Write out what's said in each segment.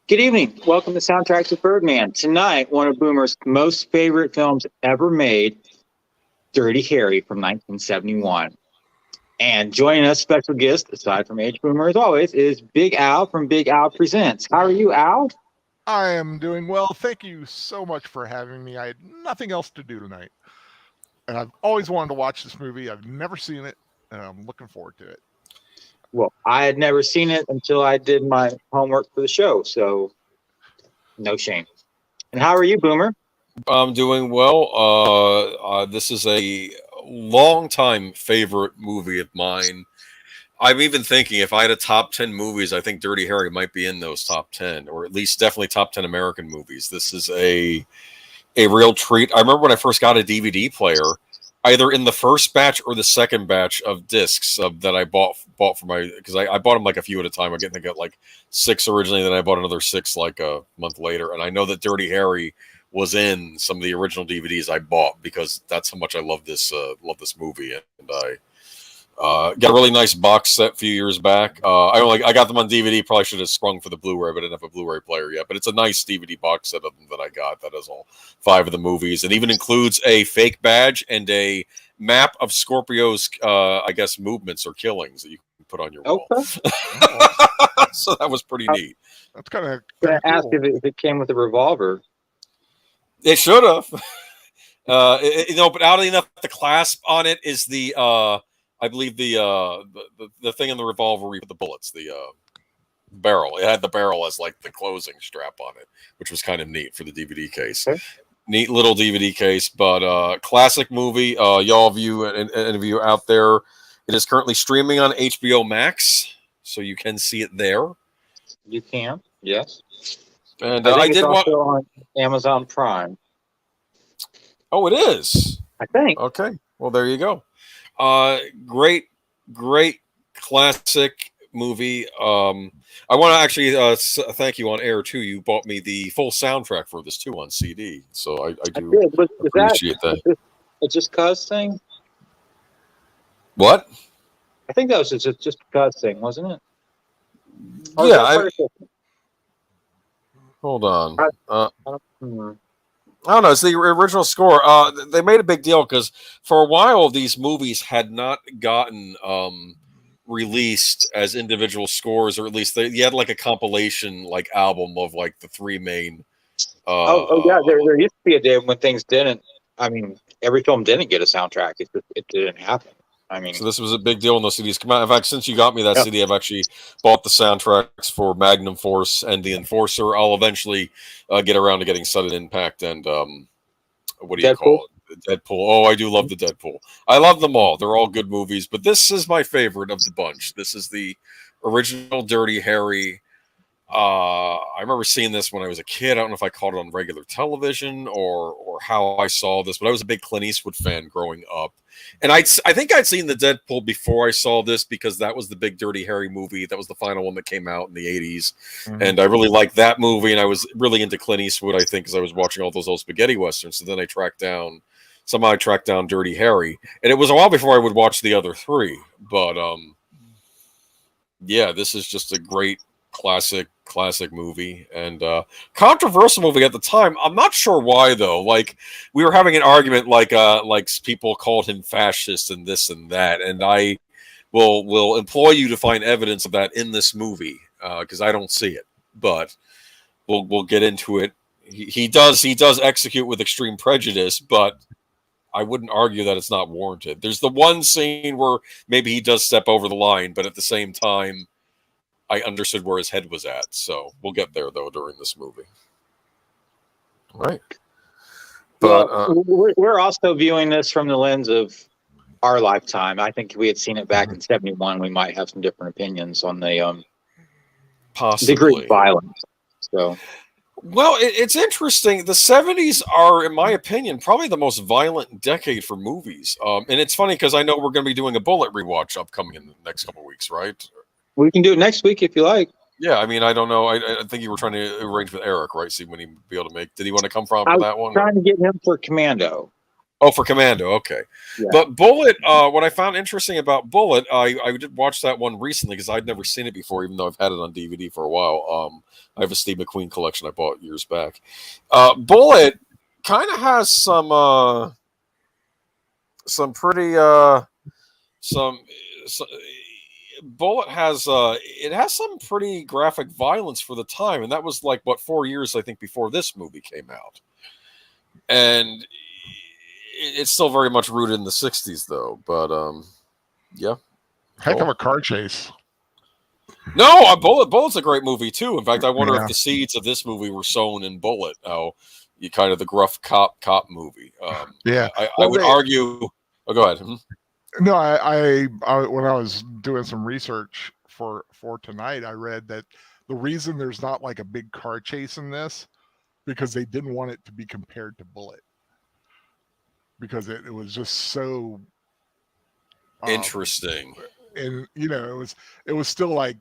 Good evening. Welcome to Soundtracks with Birdman. Tonight, one of Boomer's most favorite films ever made, Dirty Harry from 1971. And joining us, special guest, aside from H. Boomer as always, is Big Al from Big Al Presents. How are you, Al? I am doing well. Thank you so much for having me. I had nothing else to do tonight. And I've always wanted to watch this movie. I've never seen it, and I'm looking forward to it. Well, I had never seen it until I did my homework for the show, so no shame. And how are you, Boomer? I'm doing well. This is a long-time favorite movie of mine. I'm even thinking if I had a top 10 movies, I think Dirty Harry might be in those top 10, or at least definitely top 10 American movies. This is a real treat. I remember when I first got a DVD player, either in the first batch or the second batch of discs that I bought for my, because I bought them like a few at a time. I think I got like 6 originally, then I bought another 6 like a month later. And I know that Dirty Harry was in some of the original DVDs I bought because that's how much I love this movie. And I got a really nice box set a few years back. I got them on DVD. Probably should have sprung for the Blu-ray, but I didn't have a Blu-ray player yet. But it's a nice DVD box set of them that I got that has all 5 of the movies. It even includes a fake badge and a map of Scorpio's, I guess, movements or killings that you can put on your wall. Okay. So that was pretty neat. That's kind of I cool. asked if it came with a revolver. It should have. But oddly enough, the clasp on it is the I believe the thing in the revolver with the bullets, the barrel. It had the barrel as like the closing strap on it, which was kind of neat for the DVD case. Okay. Neat little DVD case, but classic movie. Y'all of you and any of you out there, it is currently streaming on HBO Max, so you can see it there. You can, yes. And I I think did it's want. also on Amazon Prime. Oh, it is. I think. Okay. Well, there you go. Great classic movie. I want to actually thank you on air too. You bought me the full soundtrack for this too on CD, so I do did. Was appreciate that. A Just Cause thing? What? I think that was just a Cause thing, wasn't it? Yeah. Hold on. I don't know. It's the original score. They made a big deal because for a while these movies had not gotten released as individual scores, or at least you had like a compilation like album of like the 3 main. Yeah, there used to be a day when things didn't. I mean, every film didn't get a soundtrack. It didn't happen. I mean, so this was a big deal when those CDs come out. In fact, since you got me that CD, I've actually bought the soundtracks for Magnum Force and The Enforcer. I'll eventually get around to getting Sudden Impact and what do you call it? Deadpool. Oh, I do love the Deadpool. I love them all. They're all good movies, but this is my favorite of the bunch. This is the original Dirty Harry. I remember seeing this when I was a kid. I don't know if I caught it on regular television or how I saw this, but I was a big Clint Eastwood fan growing up. And I think I'd seen the Deadpool before I saw this because that was the big Dirty Harry movie. That was the final one that came out in the 80s. Mm-hmm. And I really liked that movie. And I was really into Clint Eastwood, I think, because I was watching all those old spaghetti westerns. So then I tracked down Dirty Harry. And it was a while before I would watch the other 3. But yeah, this is just a great classic movie and controversial movie at the time. I'm not sure why though. Like we were having an argument, like people called him fascist and this and that, and I will employ you to find evidence of that in this movie because I don't see it. But we'll get into it. He does execute with extreme prejudice, but I wouldn't argue that it's not warranted. There's the one scene where maybe he does step over the line, but at the same time, I understood where his head was at. So we'll get there, though, during this movie. All right. But we're also viewing this from the lens of our lifetime. I think if we had seen it back in 71, we might have some different opinions on the degree of violence. So, well, it's interesting. The 70s are, in my opinion, probably the most violent decade for movies. And it's funny because I know we're going to be doing a Bullet rewatch upcoming in the next couple of weeks, right? We can do it next week if you like. Yeah, I mean, I don't know. I think you were trying to arrange with Eric, right? See when he'd be able to make. Did he want to come from for that one? Trying to get him for Commando. Oh, for Commando, okay. Yeah. But Bullet, what I found interesting about Bullet, I did watch that one recently because I'd never seen it before, even though I've had it on DVD for a while. I have a Steve McQueen collection I bought years back. Bullet kind of has some pretty some. So, Bullet has it has some pretty graphic violence for the time, and that was like what 4 years I think before this movie came out, and it's still very much rooted in the '60s though. But yeah, Heck cool. of a car chase. No, Bullet's a great movie too. In fact, I wonder Yeah. if the seeds of this movie were sown in Bullet. How you kind of the gruff cop movie. Yeah. I would argue. Oh, go ahead. No, I when I was doing some research for tonight, I read that the reason there's not like a big car chase in this because they didn't want it to be compared to Bullet because it was just so Interesting. And you know it was still like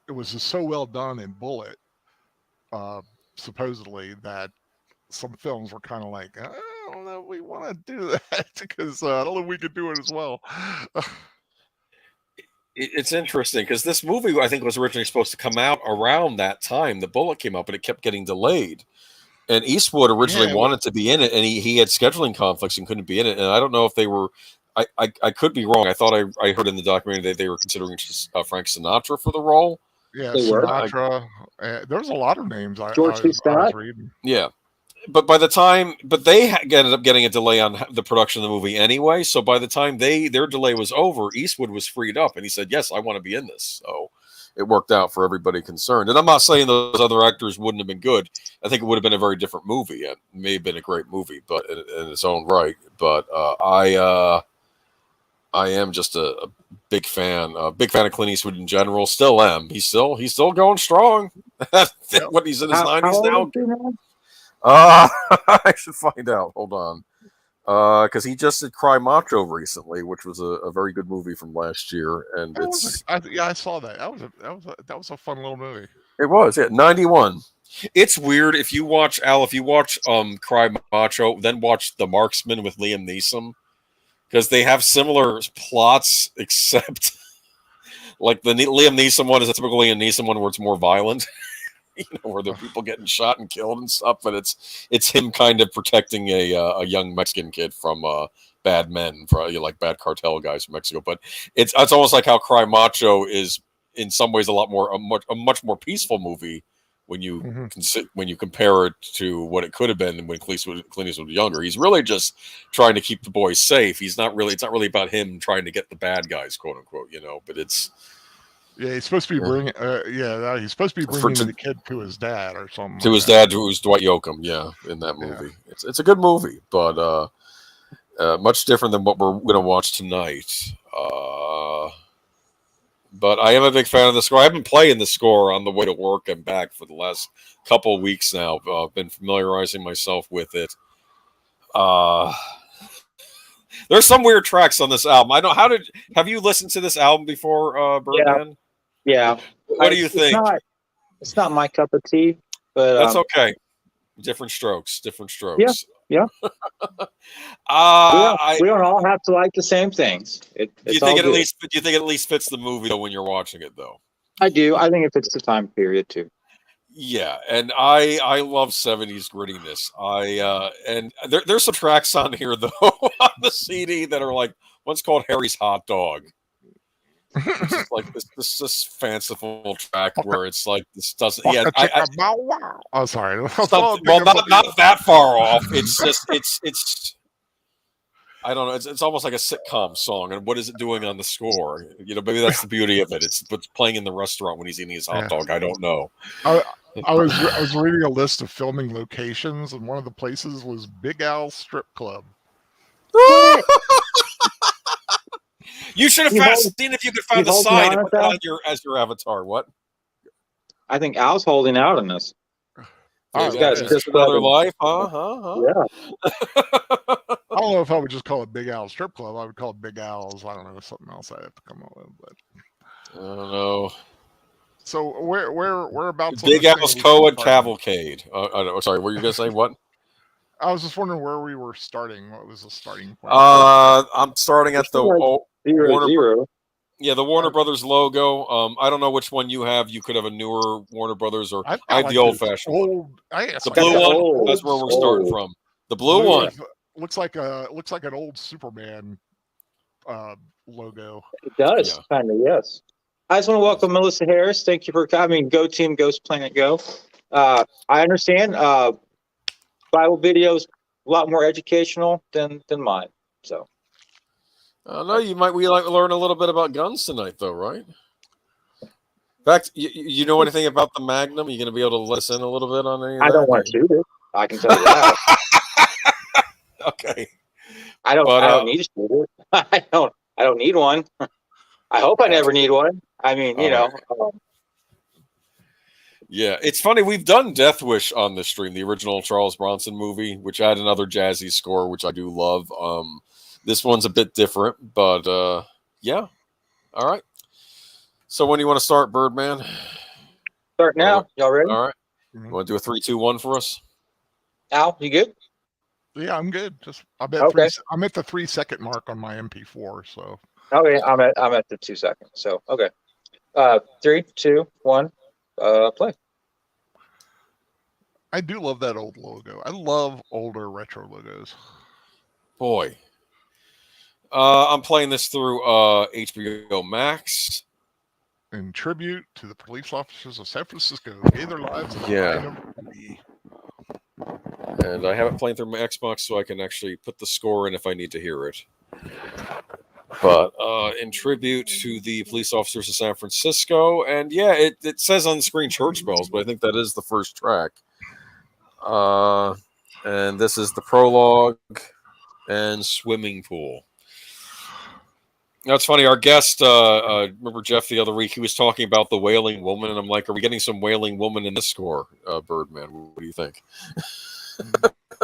it was just so well done in Bullet, supposedly that some films were kind of like, I don't know, we want to do that because I don't know if we could do it as well. It's interesting because this movie I think was originally supposed to come out around that time. The Bullet came out, but it kept getting delayed. And Eastwood originally wanted to be in it, and he had scheduling conflicts and couldn't be in it. And I don't know if they were. I could be wrong. I thought I heard in the documentary that they were considering Frank Sinatra for the role. Yeah, They were? Sinatra. There was a lot of names. George C. I was Scott? reading. Yeah, but by the time, they ended up getting a delay on the production of the movie anyway. So by the time their delay was over, Eastwood was freed up, and he said, "Yes, I want to be in this." So it worked out for everybody concerned. And I'm not saying those other actors wouldn't have been good. I think it would have been a very different movie. It may have been a great movie, but in its own right. But I am just a big fan of Clint Eastwood in general. Still am. He's still going strong. What he's in his 90s now. I should find out. Hold on. Because he just did Cry Macho recently, which was a very good movie from last year, and I saw that. That was a fun little movie. It was 91. It's weird if you watch Cry Macho, then watch The Marksman with Liam Neeson, because they have similar plots, except like the Liam Neeson one is a typical Liam Neeson one where it's more violent. Where there are people getting shot and killed and stuff, but it's him kind of protecting a young Mexican kid from bad men, like bad cartel guys from Mexico. But it's almost like how Cry Macho is in some ways a much more peaceful movie when you when you compare it to what it could have been when Clint Eastwood was younger. He's really just trying to keep the boys safe. It's not really about him trying to get the bad guys, quote unquote. But it's. Yeah, he's supposed to be bringing. He's supposed to be bringing the kid to his dad or something. To his dad, who was Dwight Yoakam. Yeah, in that movie, it's a good movie, but much different than what we're going to watch tonight. But I am a big fan of the score. I've been playing the score on the way to work and back for the last couple of weeks now. I've been familiarizing myself with it. There's some weird tracks on this album. I don't. Have you listened to this album before, Birdman? Yeah. What do you think? It's not my cup of tea, but that's okay. Different strokes. Yeah. We don't all have to like the same things. Do you think it at least fits the movie though when you're watching it though? I do. I think it fits the time period too. Yeah, and I love 70s grittiness. And there's some tracks on here though on the CD that are like one's called Harry's Hot Dog. It's just like this fanciful track where it's like this doesn't. Yeah, oh, sorry. Well, not that far off. It's just it's. I don't know. It's almost like a sitcom song, and what is it doing on the score? Maybe that's the beauty of it. It's playing in the restaurant when he's eating his hot dog. I don't know. I was reading a list of filming locations, and one of the places was Big Al's Strip Club. You should have seen if you could find the sign and put it on as your avatar. What? I think Al's holding out on this. He's got just another life, huh? Yeah. I don't know if I would just call it Big Al's Strip Club. I would call it Big Al's. I don't know, something else I have to come up with. But I don't know. So whereabouts? Big Al's Coed Cavalcade. Sorry, were you gonna say what? I was just wondering where we were starting. What was the starting point? I'm starting at the Zero, Warner. zero. Yeah, the Warner Brothers logo. I don't know which one you have. You could have a newer Warner Brothers, or I've I got have like the old-fashioned one. old. I guess The I Got blue the got one. old, That's where we're starting old. from. The blue one. looks like an old Superman logo. It does, Yeah. kind of, yes. I just want to welcome Melissa Harris. Thank you for coming. Go Team Ghost Planet Go. I understand Bible videos a lot more educational than mine. So No, we like to learn a little bit about guns tonight, though, right? In fact, you know anything about the Magnum? You going to be able to listen a little bit on any of I that? don't want to shoot it. I can tell you that. Okay. I don't But, need to shoot it. I don't need one. I hope I never need one. I mean, you know. Yeah, it's funny. We've done Death Wish on this stream, the original Charles Bronson movie, which had another jazzy score, which I do love. This one's a bit different, but yeah. All right. So when do you want to start, Birdman? Start now. Y'all ready? All right. You want to do a 3, 2, 1 for us? Al, you good? Yeah, I'm good. I'm at the 3-second mark on my MP4. So Okay, I'm at the 2 seconds. So okay. 3, 2, 1. Play. I do love that old logo. I love older retro logos. Boy. I'm playing this through HBO Max. In tribute to the police officers of San Francisco, gave their lives in the line of duty. And I have it playing through my Xbox so I can actually put the score in if I need to hear it. But in tribute to the police officers of San Francisco, and yeah, it says on the screen church bells, but I think that is the first track. And this is the prologue and swimming pool. Now, it's funny, our guest, remember Jeff the other week, he was talking about the Wailing Woman, and I'm like, are we getting some Wailing Woman in this score, Birdman? What do you think?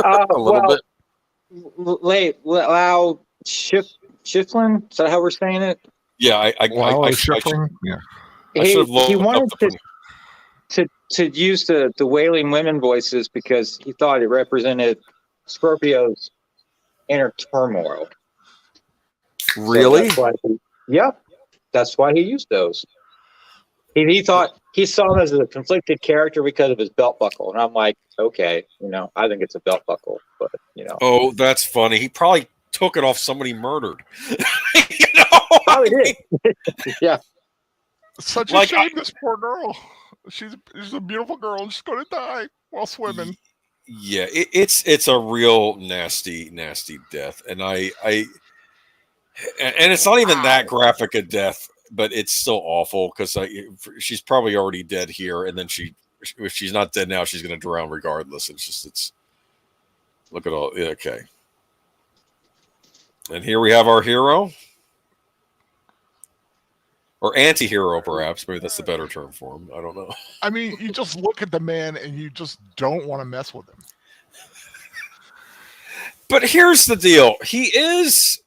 A little bit? Lau Shiflin? Is that how we're saying it? Yeah, I should have looked he wanted up to use the Wailing Women voices because he thought it represented Scorpio's inner turmoil. Really? So that's why he used those. He thought he saw him as a conflicted character because of his belt buckle, and I'm like, okay, I think it's a belt buckle, but Oh, that's funny. He probably took it off somebody murdered. Probably did. Yeah. Such a shame, this poor girl. She's a beautiful girl, and she's going to die while swimming. Yeah, it's a real nasty death, and and it's not even that graphic a death, but it's still awful because she's probably already dead here, and then if she's not dead now, she's going to drown regardless. It's look at all. Okay, and here we have our hero, or anti-hero, perhaps. Maybe that's the better term for him. I don't know. I mean, you just look at the man, and you just don't want to mess with him. But here's the deal: he is.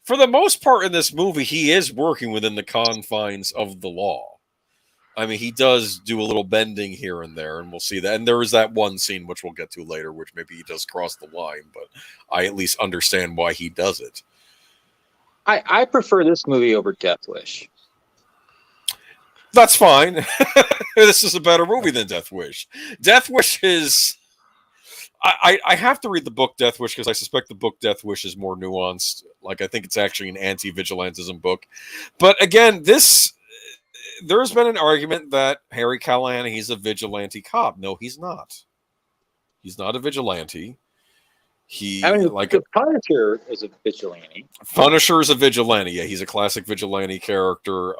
For the most part in this movie, he is working within the confines of the law. I mean, he does do a little bending here and there, and we'll see that. And there is that one scene, which we'll get to later, which maybe he does cross the line, but I at least understand why he does it. I prefer this movie over Death Wish. That's fine. This is a better movie than Death Wish. Death Wish is... I have to read the book Death Wish because I suspect the book Death Wish is more nuanced. Like, I think it's actually an anti-vigilantism book. But again, there's been an argument that Harry Callahan, he's a vigilante cop. No, he's not. He's not a vigilante. The Punisher is a vigilante. Punisher is a vigilante. Yeah, he's a classic vigilante character.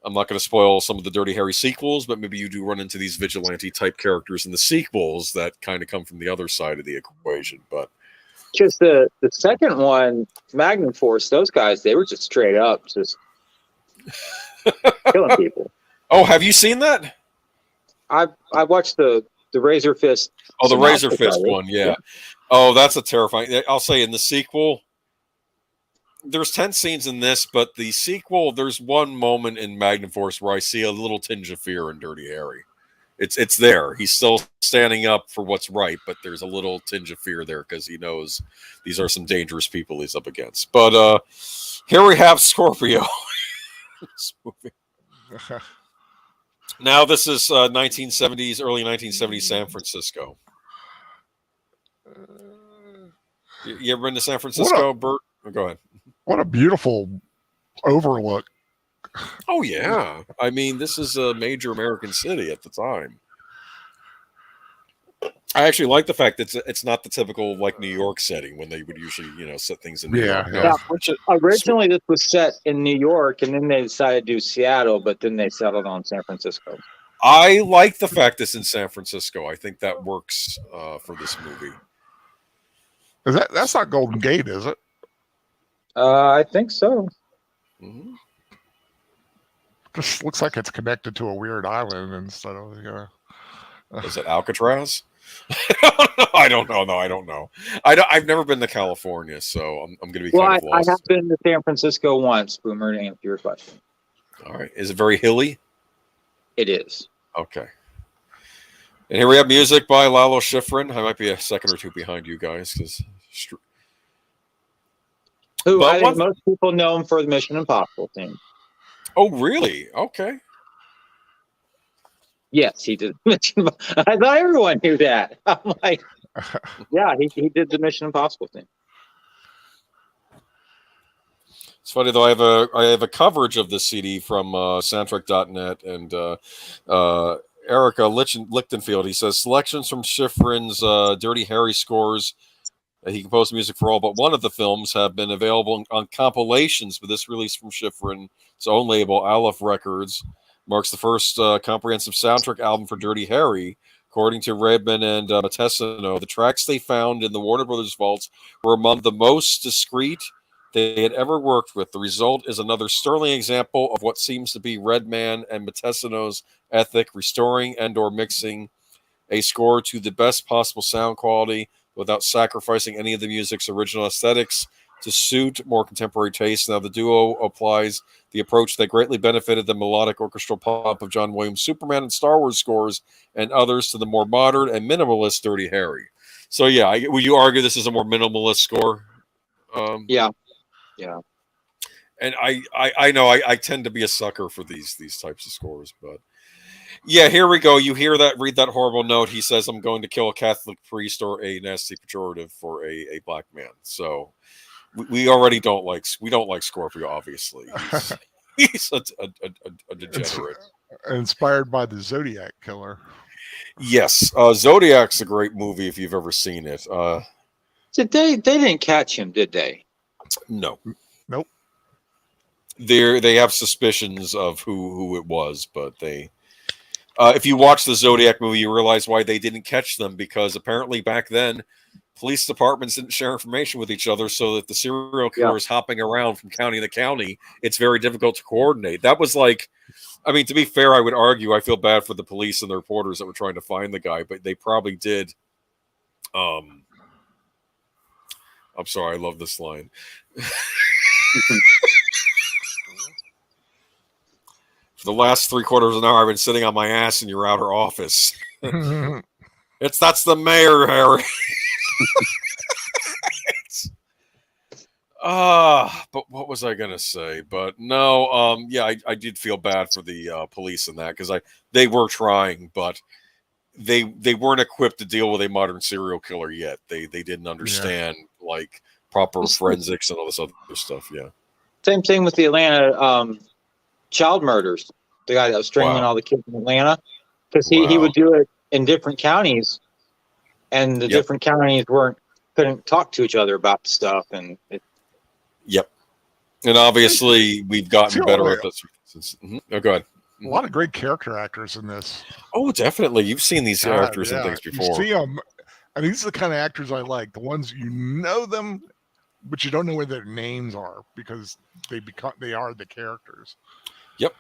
I'm not going to spoil some of the Dirty Harry sequels, but maybe you do run into these vigilante-type characters in the sequels that kind of come from the other side of the equation. But because the second one, Magnum Force, those guys, they were just straight up just killing people. Oh, have you seen that? I watched the Razor Fist. Oh, the Razor Fist one, yeah. Oh, that's a terrifying. I'll say in the sequel, there's 10 scenes in this, but the sequel, there's one moment in Magnum Force where I see a little tinge of fear in Dirty Harry. It's there. He's still standing up for what's right, but there's a little tinge of fear there because he knows these are some dangerous people he's up against. But here we have Scorpio. This movie. Now this is 1970s, early 1970s San Francisco. You ever been to San Francisco, Bert? Oh, go ahead. What a beautiful overlook. Oh yeah, I mean this is a major American city at the time. I actually like the fact that it's not the typical like New York setting when they would usually set things in New York. Yeah. Originally this was set in New York, and then they decided to do Seattle, but then they settled on San Francisco. I like the fact it's in San Francisco. I think that works for this movie. That's not Golden Gate, is it? I think so. Mm-hmm. Just looks like it's connected to a weird island instead of. Is it Alcatraz? I don't know. No, I don't know. I've never been to California, so I'm going to be kind of lost. I have been to San Francisco once, Boomer, to answer your question. All right. Is it very hilly? It is. Okay. And here we have music by Lalo Schifrin. I might be a second or two behind you guys because. I think most people know him for the Mission Impossible theme. Oh, really? Okay. Yes, he did. I thought everyone knew that. I'm like, yeah, he did the Mission Impossible thing. It's funny though. I have a coverage of this CD from soundtrack.net and Erica Lichtenfield. He says selections from Schifrin's Dirty Harry scores. He composed music for all but one of the films have been available on compilations, but this release from Schifrin's own label, Aleph Records, marks the first comprehensive soundtrack album for Dirty Harry. According to Redman and Matessino, the tracks they found in the Warner Brothers vaults were among the most discreet they had ever worked with. The result is another sterling example of what seems to be Redman and Matessino's ethic, restoring and or mixing a score to the best possible sound quality without sacrificing any of the music's original aesthetics to suit more contemporary tastes. Now, the duo applies the approach that greatly benefited the melodic orchestral pop of John Williams' Superman and Star Wars scores and others to the more modern and minimalist Dirty Harry. So, yeah, would you argue this is a more minimalist score? Yeah. And I know I tend to be a sucker for these types of scores, but yeah, here we go. You hear that? Read that horrible note. He says, "I'm going to kill a Catholic priest," or a nasty pejorative for a black man. So we already don't like Scorpio. Obviously, he's a degenerate. Inspired by the Zodiac Killer. Yes, Zodiac's a great movie if you've ever seen it. They didn't catch him, did they? No. Nope. They have suspicions of who it was, but they. If you watch the Zodiac movie, you realize why they didn't catch them, because apparently back then, police departments didn't share information with each other, so that the serial killer is hopping around from county to county. It's very difficult to coordinate. That was like, I mean, to be fair, I would argue I feel bad for the police and the reporters that were trying to find the guy, but they probably did. I'm sorry, I love this line. For the last 3/4 of an hour, I've been sitting on my ass in your outer office. That's the mayor, Harry. But what was I gonna say? But no, yeah, I did feel bad for the police in that, because they were trying, but they weren't equipped to deal with a modern serial killer yet. They didn't understand like proper forensics and all this other stuff. Yeah. Same thing with the Atlanta child murders. The guy that was strangling all the kids in Atlanta, because he would do it in different counties, and the different counties couldn't talk to each other about stuff, and and obviously we've gotten better at this. Oh, go ahead. A lot of great character actors in this. Oh, definitely. You've seen these characters and things before. You see them, and these are the kind of actors I like. The ones you know them, but you don't know where their names are, because they are the characters. Yep.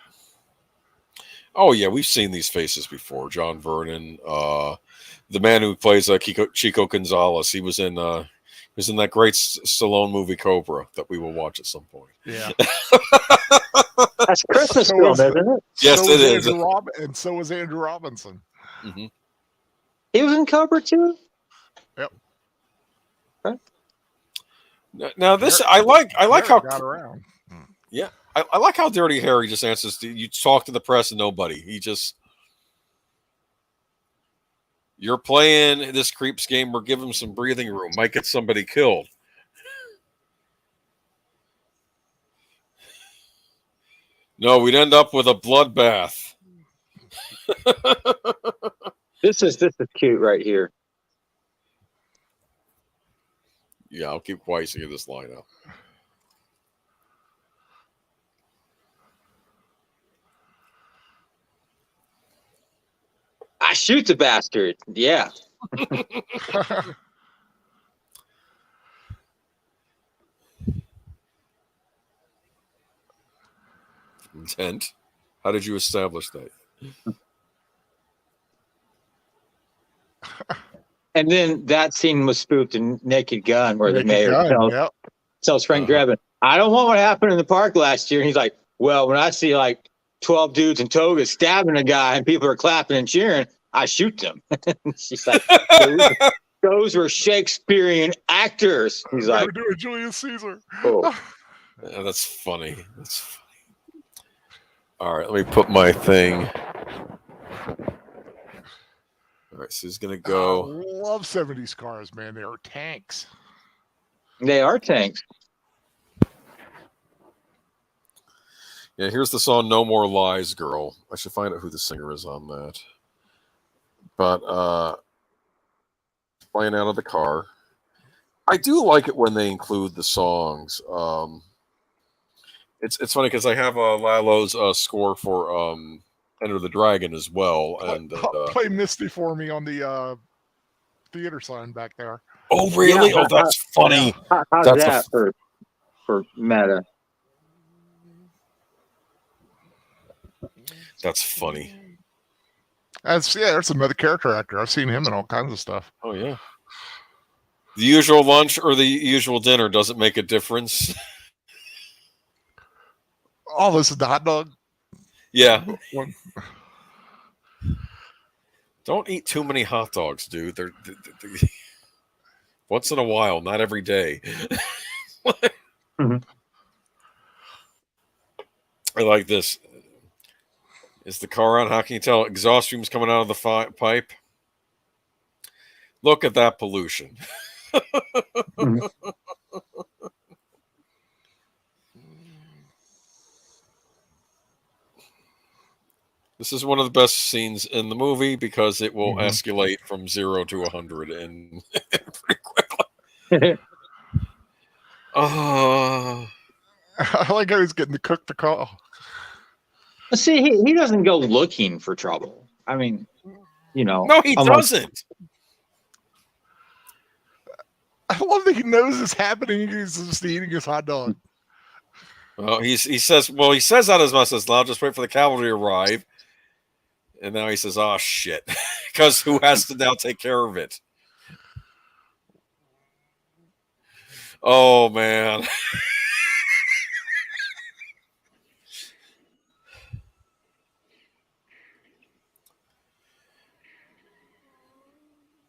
Oh yeah, we've seen these faces before. John Vernon, the man who plays Chico Gonzalez. He was in that great Stallone movie Cobra that we will watch at some point. Yeah. That's a Christmas film, isn't it? Yes, it is. And so was Andrew Robinson. Hmm. He was in Cobra too. Yep. Now this I like how Garrett got around. yeah I like how Dirty Harry just answers. You talk to the press and nobody. He just you're playing this creeps game. We're giving him some breathing room. Might get somebody killed. No, we'd end up with a bloodbath. This is cute right here. Yeah, I'll keep quiet to get this line out. I shoot the bastard. Yeah. Intent. How did you establish that? And then that scene was spoofed in Naked Gun, where the Naked mayor Gun, yep. tells Frank Drebin, "I don't want what happened in the park last year." And he's like, "Well, when I see like 12 dudes in togas stabbing a guy and people are clapping and cheering, I shoot them." She's like, "Those were Shakespearean actors." He's They like, were doing Julius Caesar. "Oh." Yeah, that's funny. That's funny. All right, let me put my thing. All right, so he's gonna go. I love 70s cars, man. They are tanks. They are tanks. Yeah, here's the song "No More Lies, Girl." I should find out who the singer is on that. But flying out of the car. I do like it when they include the songs. It's funny because I have Lalo's score for Enter the Dragon as well, and Play Misty for me on the theater sign back there. oh really? Yeah, Oh, that's funny. How's That's that for meta? That's funny. There's another character actor. I've seen him in all kinds of stuff. Oh yeah. The usual lunch or the usual dinner doesn't make a difference. Oh, this is the hot dog. Yeah. One. Don't eat too many hot dogs, dude. They're once in a while, not every day. Mm-hmm. I like this. Is the car on? How can you tell? Exhaust fumes coming out of the pipe. Look at that pollution. Mm-hmm. This is one of the best scenes in the movie because it will escalate from 0 to 100 and pretty quickly. I like how he's getting to cook the call. See, he doesn't go looking for trouble. I mean, you know. No, he doesn't. I love that he knows it's happening. He's just eating his hot dog. Well, he says out his mouth, says, "I'll just wait for the cavalry to arrive." And now he says, "Oh shit," because who has to now take care of it? Oh man.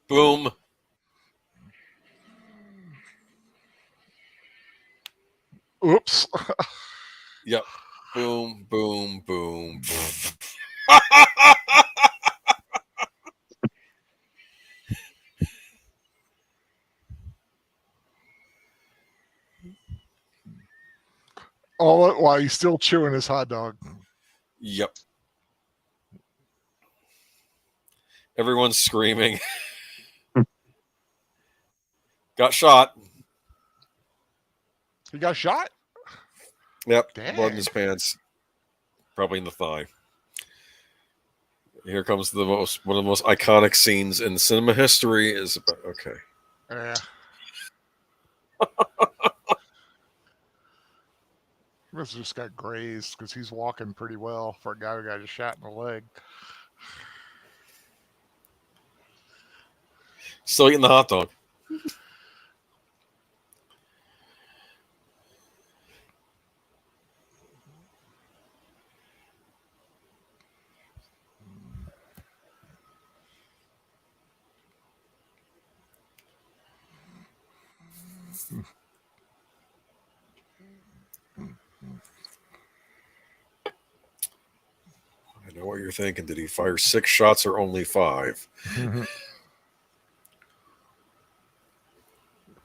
Boom. Oops. Yep. Boom, boom, boom. All while he's still chewing his hot dog. Yep. Everyone's screaming. Got shot. He got shot? Yep. Dang. Blood in his pants. Probably in the thigh. Here comes one of the most iconic scenes in cinema history. Is about okay. Yeah. He must have just got grazed because he's walking pretty well for a guy who got just shot in the leg. Still eating the hot dog. I know what you're thinking. Did he fire 6 shots or only 5?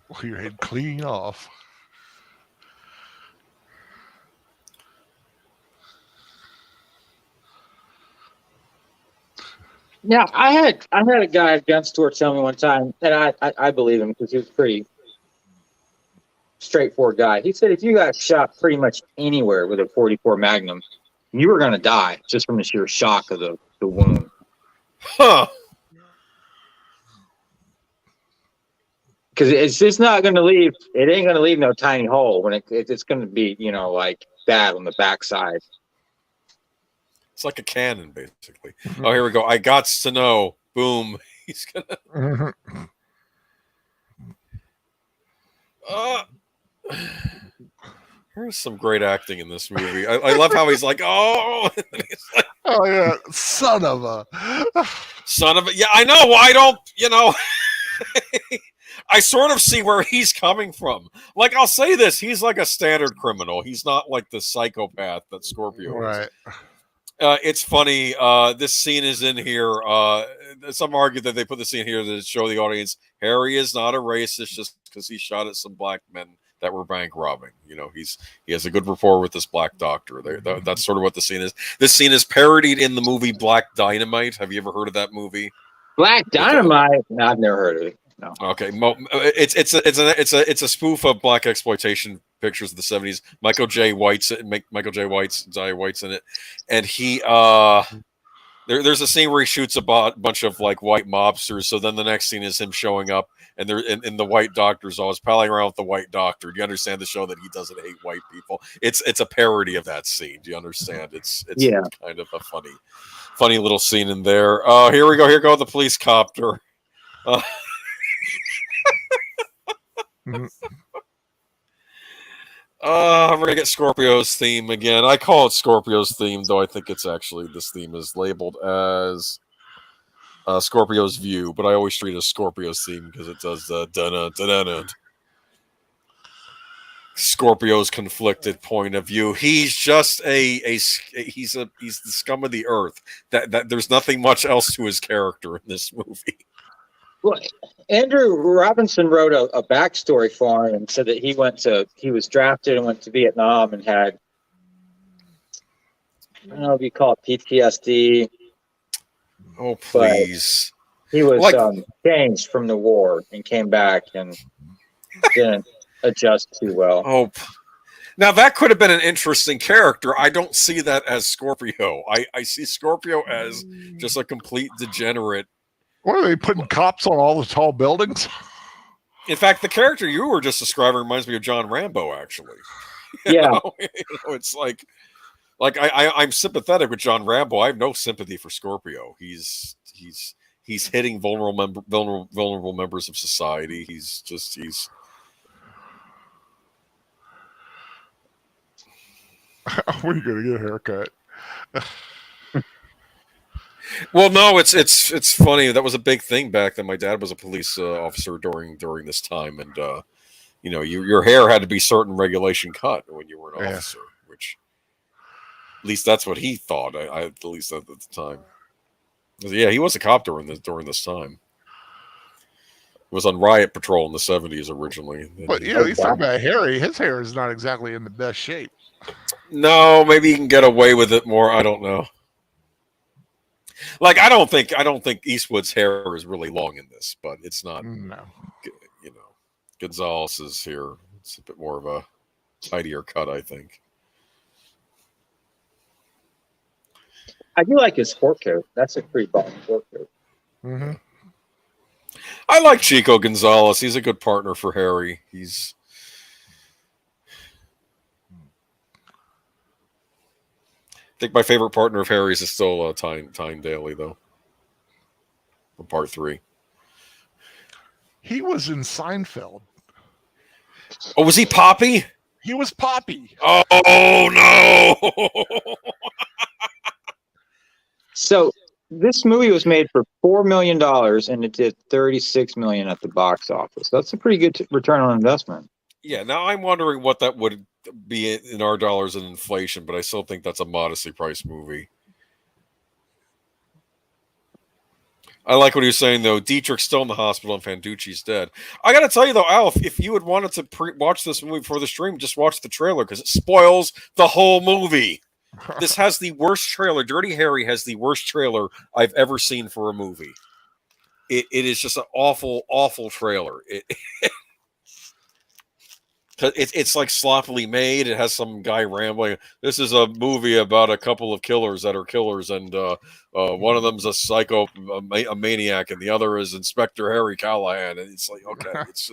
Well, your head clean off. Yeah, I had a guy at gun store tell me one time, and I believe him because he was a pretty straightforward guy. He said if you got shot pretty much anywhere with a 44 Magnum, you were going to die just from the sheer shock of the wound. Huh. Because it's just not going to leave. It ain't going to leave no tiny hole when it's going to be, like bad on the backside. It's like a cannon, basically. Oh, here we go. I got to know. Boom. He's gonna. There's some great acting in this movie. I love how he's like, oh, he's like, Oh yeah, son of a. Yeah, I know. Why don't I sort of see where he's coming from. Like, I'll say this: he's like a standard criminal. He's not like the psychopath that Scorpio is. Right. It's funny. This scene is in here. Some argue that they put the scene here to show the audience Harry is not a racist just because he shot at some black men that were bank robbing. He has a good rapport with this black doctor. That's sort of what the scene is. This scene is parodied in the movie Black Dynamite. Have you ever heard of that movie? Black Dynamite? No, I've never heard of it. No. Okay, it's a spoof of black exploitation pictures of the 70s. Michael J. White's in it, and he there's a scene where he shoots a bunch of like white mobsters. So then the next scene is him showing up, and they're in the white doctor's office, palling around with the white doctor. Do you understand the show that he doesn't hate white people? It's a parody of that scene. Do you understand? It's kind of a funny little scene in there. Here we go. Here go the police copter. We're gonna get Scorpio's theme again. I call it Scorpio's theme, though I think it's actually this theme is labeled as Scorpio's view, but I always treat it as Scorpio's theme because it does the da-da-da-da-da. Scorpio's conflicted point of view. He's just he's the scum of the earth. That there's nothing much else to his character in this movie. Well, Andrew Robinson wrote a backstory for him and said that he was drafted and went to Vietnam and had, I don't know if you call it PTSD. Oh, please. He was changed from the war and came back and didn't adjust too well. Oh, now that could have been an interesting character. I don't see that as Scorpio. I see Scorpio as just a complete degenerate. What are they putting cops on all the tall buildings? In fact, the character you were just describing reminds me of John Rambo, actually. Yeah. It's like I'm sympathetic with John Rambo. I have no sympathy for Scorpio. He's hitting vulnerable members of society. He's. When are you going to get a haircut? Well, no, it's funny. That was a big thing back then. My dad was a police officer during this time, and your hair had to be certain regulation cut when you were an officer, which at least that's what he thought. I at least at the time. Yeah, he was a cop during this time. He was on riot patrol in the 70s originally. But he's talking about Harry. His hair is not exactly in the best shape. No, maybe he can get away with it more. I don't know. Like I don't think Eastwood's hair is really long in this, but it's not. No. Gonzalez's here. It's a bit more of a tidier cut, I think. I do like his sport coat. That's a pretty bomb sport coat. Mm-hmm. I like Chico Gonzalez. He's a good partner for Harry. I think my favorite partner of Harry's is still Tyne Daly, though. For part 3. He was in Seinfeld. Oh, was he Poppy? He was Poppy. Oh, no! So This movie was made for $4 million and it did $36 million at the box office. That's a pretty good return on investment. Yeah, now I'm wondering what that would be in our dollars and inflation, but I still think that's a modestly priced movie. I like what he was saying, though. Dietrich's still in the hospital and Fanducci's dead. I got to tell you, though, Al, if you had wanted to watch this movie before the stream, just watch the trailer because it spoils the whole movie. This has the worst trailer. Dirty Harry has the worst trailer I've ever seen for a movie. It is just an awful, awful trailer. It's like sloppily made. It has some guy rambling. This is a movie about a couple of killers that are killers, and one of them's a psycho, a maniac, and the other is Inspector Harry Callahan. And it's like, okay, it's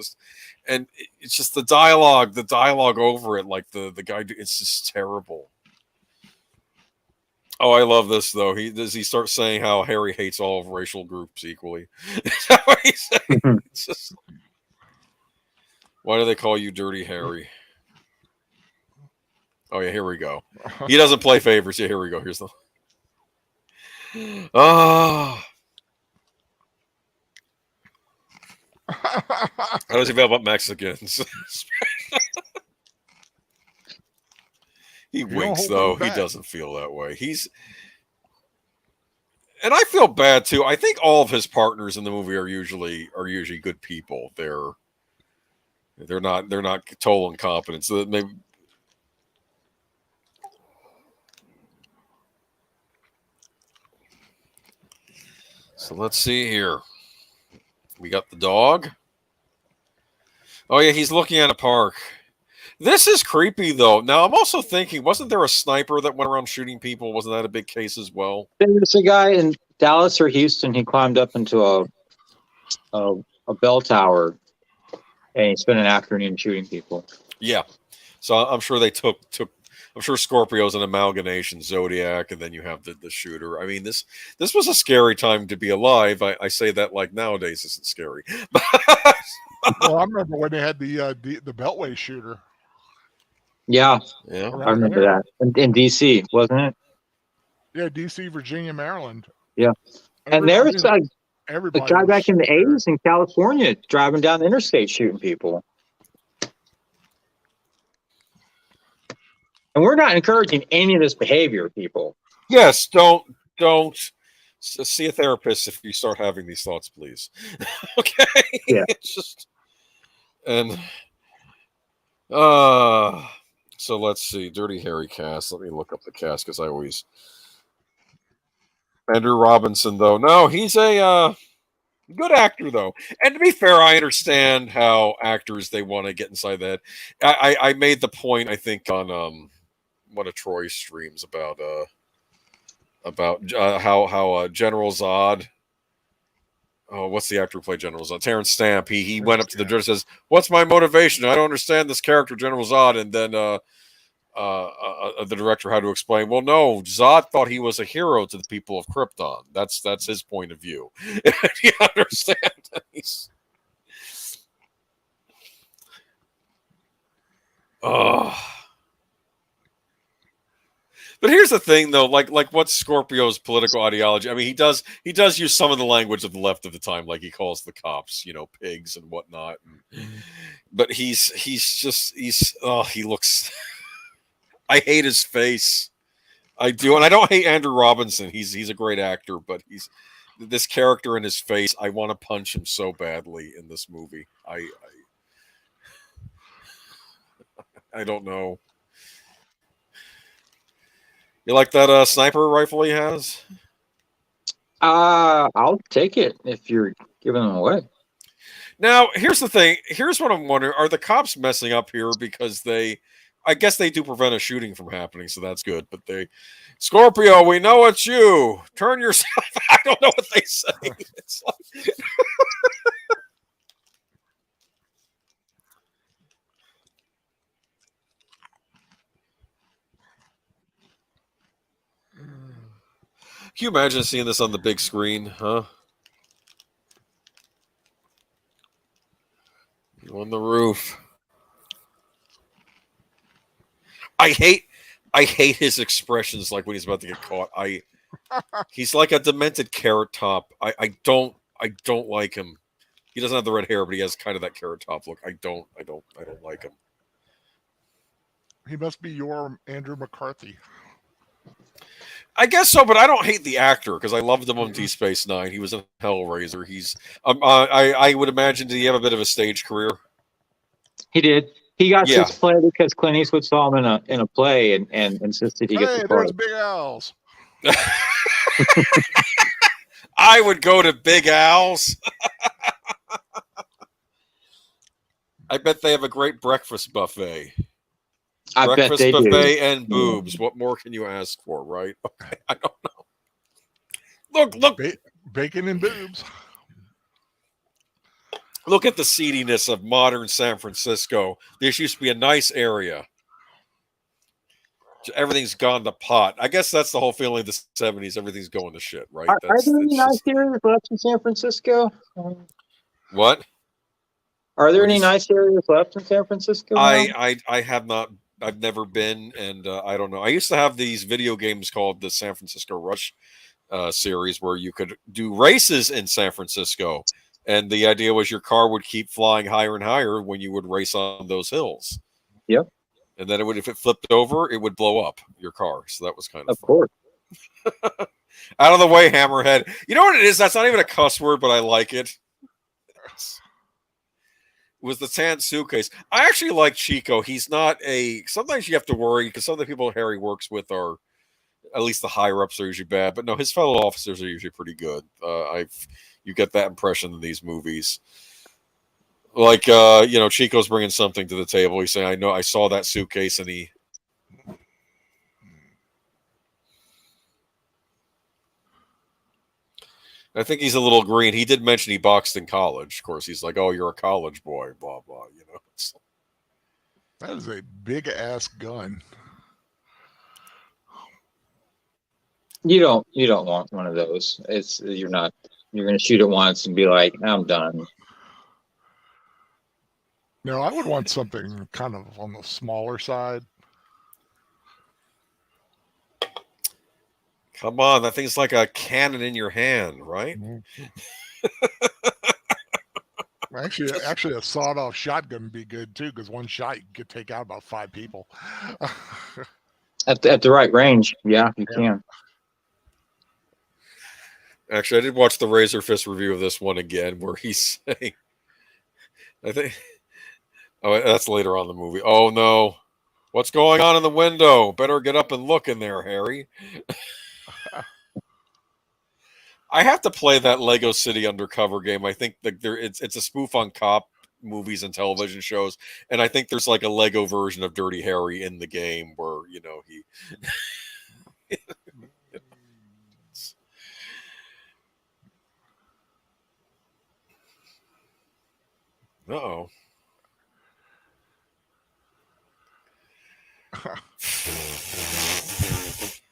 just the dialogue over it, like the guy. It's just terrible. Oh, I love this though. He starts saying how Harry hates all of racial groups equally. Is that what he's saying? It's just. Why do they call you Dirty Harry? Oh, yeah, here we go. He doesn't play favorites. Yeah, here we go. Here's the... Oh. How does he feel about Mexicans? He winks, though. He doesn't feel that way. And I feel bad, too. I think all of his partners in the movie are usually good people. They're not total incompetents. So maybe. So let's see here. We got the dog. Oh yeah, he's looking at a park. This is creepy though. Now I'm also thinking, wasn't there a sniper that went around shooting people? Wasn't that a big case as well? There's a guy in Dallas or Houston. He climbed up into a bell tower. And he spent an afternoon shooting people. Yeah. So I'm sure they took I'm sure Scorpio's an amalgamation, Zodiac, and then you have the shooter. I mean, this was a scary time to be alive. I say that like nowadays isn't scary. Well, I remember when they had the Beltway shooter. Yeah. Yeah. I remember that. In DC, wasn't it? Yeah, DC, Virginia, Maryland. Yeah. And there was a guy back in the 80s in California driving down the interstate shooting people. And we're not encouraging any of this behavior, people. Yes, don't see a therapist if you start having these thoughts, please. Okay? Yeah. It's just and so let's see. Dirty Harry cast. Let me look up the cast because I always Andrew Robinson, though. No, he's a good actor, though. And to be fair, I understand how actors, they want to get inside that. I made the point, I think, on one of Troy's streams about how General Zod. Oh, what's the actor who played General Zod? Terrence Stamp. He went up to the judge and says, "What's my motivation? I don't understand this character, General Zod." And then the director had to explain, well, no, Zod thought he was a hero to the people of Krypton. That's his point of view. You understand? But here's the thing, though, like what's Scorpio's political ideology? I mean, he does use some of the language of the left of the time, like he calls the cops, pigs and whatnot. But he looks. I hate his face. I do, and I don't hate Andrew Robinson. He's a great actor, but this character in his face. I want to punch him so badly in this movie. I don't know. You like that sniper rifle he has? I'll take it if you're giving them away. Now, here's the thing. Here's what I'm wondering. Are the cops messing up here because I guess they do prevent a shooting from happening, so that's good. But Scorpio, we know it's you. Turn yourself. I don't know what they say. It's like... Can you imagine seeing this on the big screen, huh? You on the roof. I hate his expressions, like when he's about to get caught. He's like a demented Carrot Top. I don't like him. He doesn't have the red hair, but he has kind of that Carrot Top look. I don't like him. He must be your Andrew McCarthy. I guess so, but I don't hate the actor because I loved him on Deep Space Nine. He was in Hellraiser. He's I would imagine, did he have a bit of a stage career? He did. He got Yeah. this play because Clint Eastwood saw him in a play and insisted he get Hey, the part. there's Big Al's. I would go to Big Al's. I bet they have a great breakfast buffet. I bet Breakfast they buffet do. and boobs. What more can you ask for, right? Okay, I don't know. Look, Bacon and boobs. look at the seediness of modern San Francisco. This used to be a nice area. Everything's gone to pot. I guess that's the whole feeling of the 70s. Everything's going to shit, right? Are That's there any nice just... areas left in San Francisco? What? Are there What any is... nice areas left in San Francisco now? I have not. I've never been, and I don't know. I used to have these video games called the San Francisco Rush series where you could do races in San Francisco, and the idea was your car would keep flying higher and higher when you would race on those hills. Yep. And then it would, if it flipped over, it would blow up your car. So that was kind of Of fun. course. Out of the way, Hammerhead. You know what it is? That's not even a cuss word, but I like it. Was the tan suitcase. I actually like Chico. He's not a... Sometimes you have to worry because some of the people Harry works with are, at least the higher ups are usually bad. But no, his fellow officers are usually pretty good. You get that impression in these movies. Like, Chico's bringing something to the table. He's saying, I saw that suitcase, and he... I think he's a little green. He did mention he boxed in college. Of course, he's like, oh, you're a college boy, blah, blah, That is a big-ass gun. You don't want one of those. You're going to shoot it once and be like, I'm done. No, I would want something kind of on the smaller side. Come on, that thing's like a cannon in your hand, right? Actually, a sawed-off shotgun would be good too, because one shot you could take out about 5 people. At the right range, yeah, you can. Actually, I did watch the Razor Fist review of this one again, where he's saying, I think, oh, that's later on in the movie. Oh no, what's going on in the window? Better get up and look in there, Harry. I have to play that Lego City Undercover game. I think that it's a spoof on cop movies and television shows, and I think there's like a Lego version of Dirty Harry in the game where he. Uh-oh.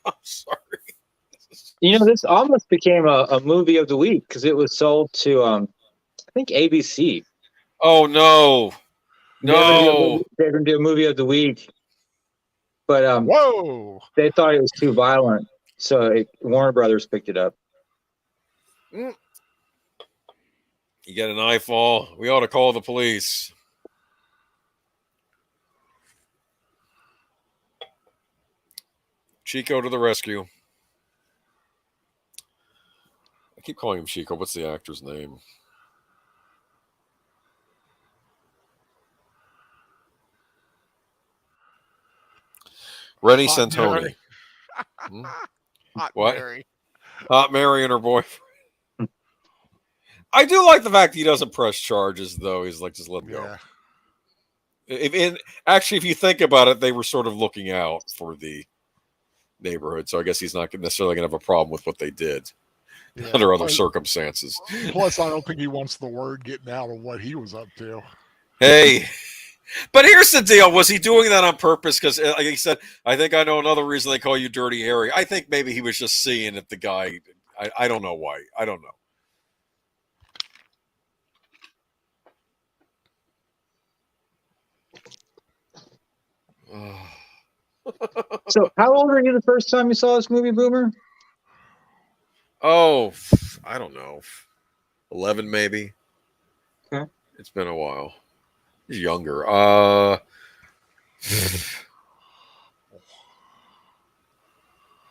I'm sorry. This almost became a movie of the week because it was sold to, I think, ABC. Oh, no. No. They're going to do a movie of the week. But whoa! They thought it was too violent, so Warner Brothers picked it up. You get an eyefall. We ought to call the police. Chico to the rescue. I keep calling him Chico. What's the actor's name? Rennie Santoni. Hot What? Mary. Hot Mary and her boyfriend. I do like the fact that he doesn't press charges, though. He's like, just let him go. Actually, if you think about it, they were sort of looking out for the neighborhood, so I guess he's not necessarily going to have a problem with what they did under other circumstances. Plus, I don't think he wants the word getting out of what he was up to. Hey, but here's the deal. Was he doing that on purpose? Because, like he said, I think I know another reason they call you Dirty Harry. I think maybe he was just seeing if the guy, I don't know why. I don't know. So, how old were you the first time you saw this movie, Boomer? Oh, I don't know, 11 maybe. Okay. It's been a while. He's younger.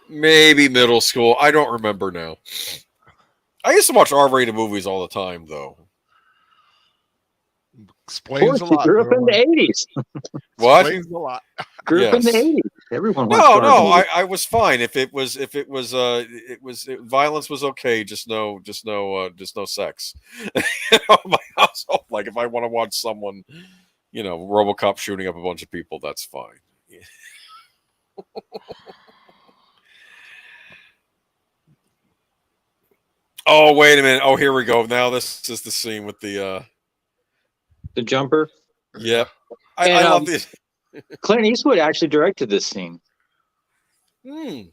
Maybe middle school. I don't remember now. I used to watch R-rated movies all the time, though. Of Explains course, a you lot. grew up in the Boomer. 80s. What? Explains a lot. Grew up in the Yes. 80s. Everyone watched No, R no, movies. I was fine. If it was, violence was okay. Just no sex. My household. Like if I want to watch someone, RoboCop shooting up a bunch of people, that's fine. Oh, wait a minute. Oh, here we go. Now this is the scene with the. The Jumper. Yep. And I love this. Clint Eastwood actually directed this scene. He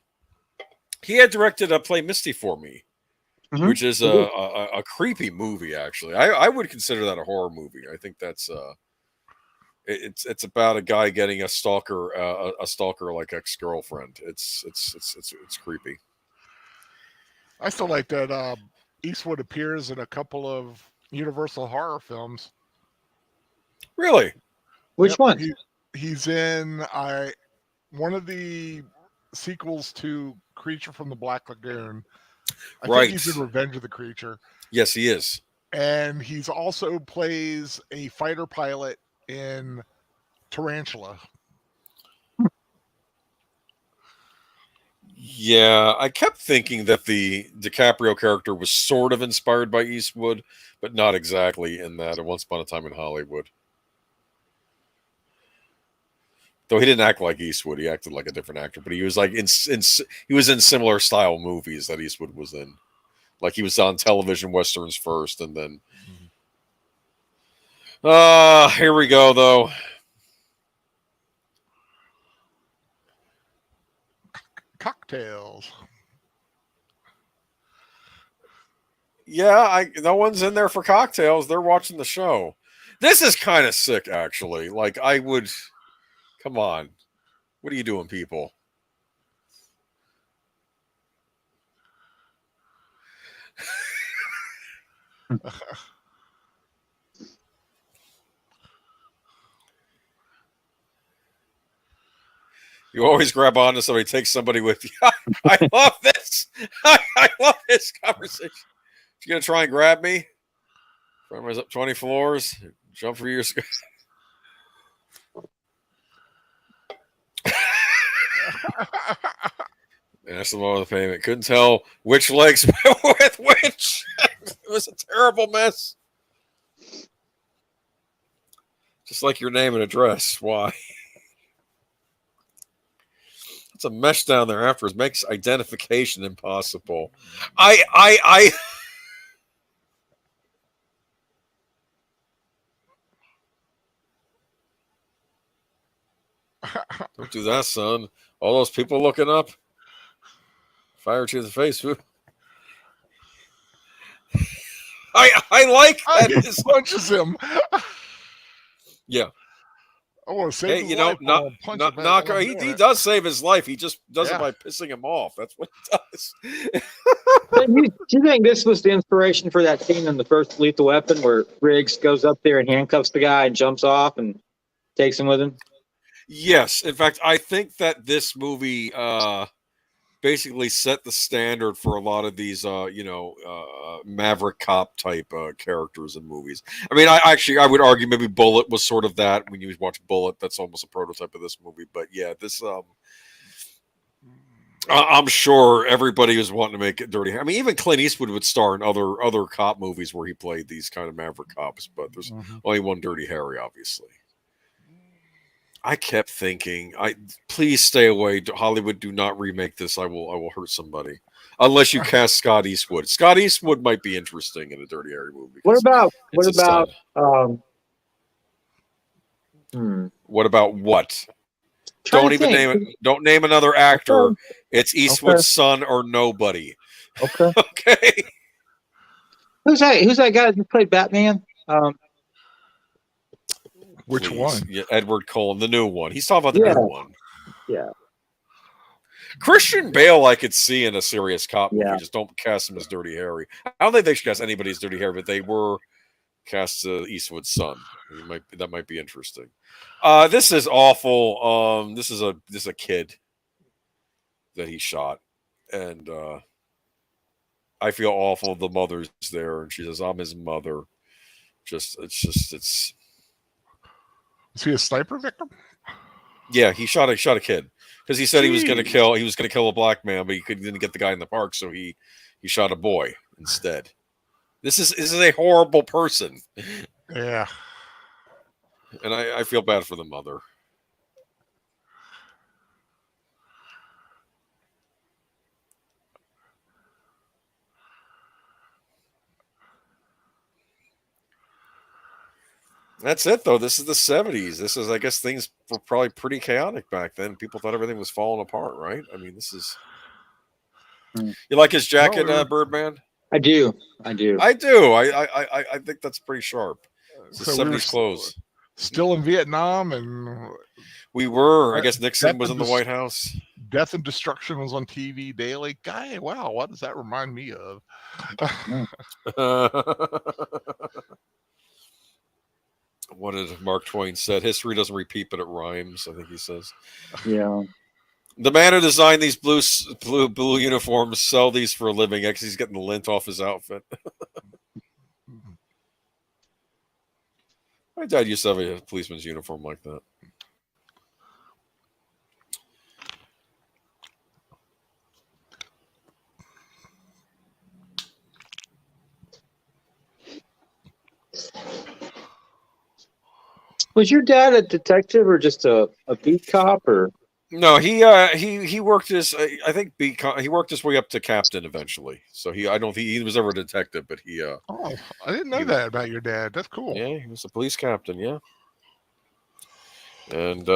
had directed Play Misty for Me, Mhm. which is a creepy movie. Actually, I would consider that a horror movie. I think that's it's about a guy getting a stalker like ex-girlfriend. It's creepy. I still like that Eastwood appears in a couple of Universal horror films. Really? Which Yep, one? He's in one of the sequels to Creature from the Black Lagoon. I Right. think he's in Revenge of the Creature. Yes, he is. And he's also plays a fighter pilot in Tarantula. Yeah, I kept thinking that the DiCaprio character was sort of inspired by Eastwood, but not exactly in that Once Upon a Time in Hollywood. Though he didn't act like Eastwood, he acted like a different actor. But he was like he was in similar style movies that Eastwood was in. Like he was on television westerns first, and then. Here we go though. Cocktails. Yeah, no one's in there for cocktails. They're watching the show. This is kind of sick, actually. Like I would. Come on. What are you doing, people? You always grab onto somebody, take somebody with you. I love this. I love this conversation. You gonna try and grab me? From up 20 floors, jump for your skirt. Asked them over the payment. Couldn't tell which legs with which. It was a terrible mess. Just like your name and address. Why? It's a mesh down there afterwards. Makes identification impossible. I Don't do that, son. All those people looking up. Fire to the face. I like that. He punches him. Yeah. I want to save his life. He does save his life. He just does it by pissing him off. That's what he does. Do you think this was the inspiration for that scene in the first Lethal Weapon where Riggs goes up there and handcuffs the guy and jumps off and takes him with him? Yes. In fact, I think that this movie basically set the standard for a lot of these, maverick cop type characters in movies. I mean, I would argue maybe Bullet was sort of that. When you watch Bullet, that's almost a prototype of this movie. But yeah, this, I'm sure everybody was wanting to make it dirty. I mean, even Clint Eastwood would star in other cop movies where he played these kind of maverick cops. But there's only one Dirty Harry, obviously. I kept thinking, please stay away. Hollywood, do not remake this. I will hurt somebody. Unless you cast Scott Eastwood. Scott Eastwood might be interesting in a Dirty Harry movie. What about what? Don't even name it. Don't name another actor. It's Eastwood's son or nobody. Okay. Okay. Who's that guy who played Batman? Which one? Yeah, Edward Cullen, the new one. He's talking about the new one. Yeah. Christian Bale, I could see in a serious cop movie. Yeah. Just don't cast him as Dirty Harry. I don't think they should cast anybody as Dirty Harry, but they were cast Eastwood's son. That might be interesting. This is awful. This is a kid that he shot, and I feel awful. The mother's there, and she says, "I'm his mother." It's. Is he a sniper victim? Yeah, he shot a kid because he said he was going to Jeez. kill a black man, but he didn't get the guy in the park, so he shot a boy instead. This is a horrible person, Yeah. and I feel bad for the mother. That's it, though. This is the 70s. This is, I guess, things were probably pretty chaotic back then. People thought everything was falling apart, right? I mean, this is. You like his jacket, Birdman? I do. I do. I do. I think that's pretty sharp. It's the 70s clothes. Still in Vietnam, and we were. I guess Nixon was in the White House. Death and Destruction was on TV daily. Guy, wow, what does that remind me of? What did Mark Twain said? History doesn't repeat, but it rhymes. I think he says. Yeah. The man who designed these blue uniforms sell these for a living because he's getting the lint off his outfit. My dad used to have a policeman's uniform like that. Was your dad a detective or just a beat cop or? No, he worked his I think he worked his way up to captain eventually. So I don't think he was ever a detective, but he Oh, I didn't know that about your dad. That's cool. Yeah, he was a police captain, yeah. And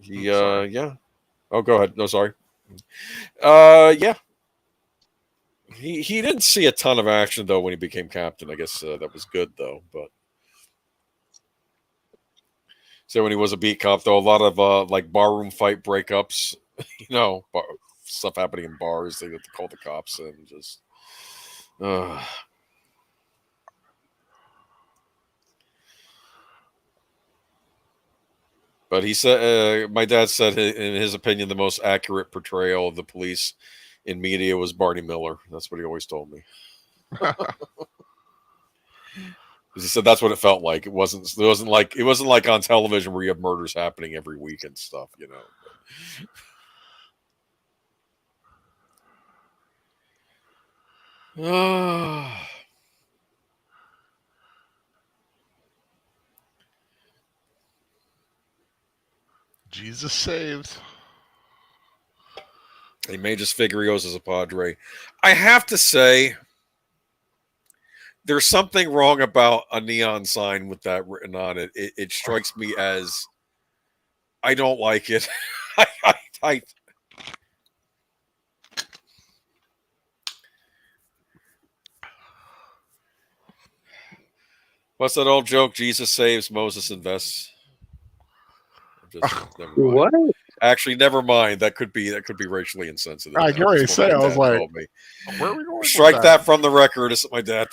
yeah. Oh, go ahead. No, sorry. Yeah. He didn't see a ton of action though when he became captain. I guess that was good though, but so when he was a beat cop, though, a lot of like barroom fight breakups, stuff happening in bars. They have to call the cops and just. But he said, my dad said, in his opinion, the most accurate portrayal of the police in media was Barney Miller. That's what he always told me. He said that's what it felt like. It wasn't like on television where you have murders happening every week and stuff, Jesus saves. He may just figure he goes as a Padre. I have to say, there's something wrong about a neon sign with that written on it. It strikes me as I don't like it. What's that old joke? Jesus saves, Moses invests. Never mind. What? Actually, never mind. That could be racially insensitive. I can already say. I was like, where are we going? Strike that from the record. Is my dad?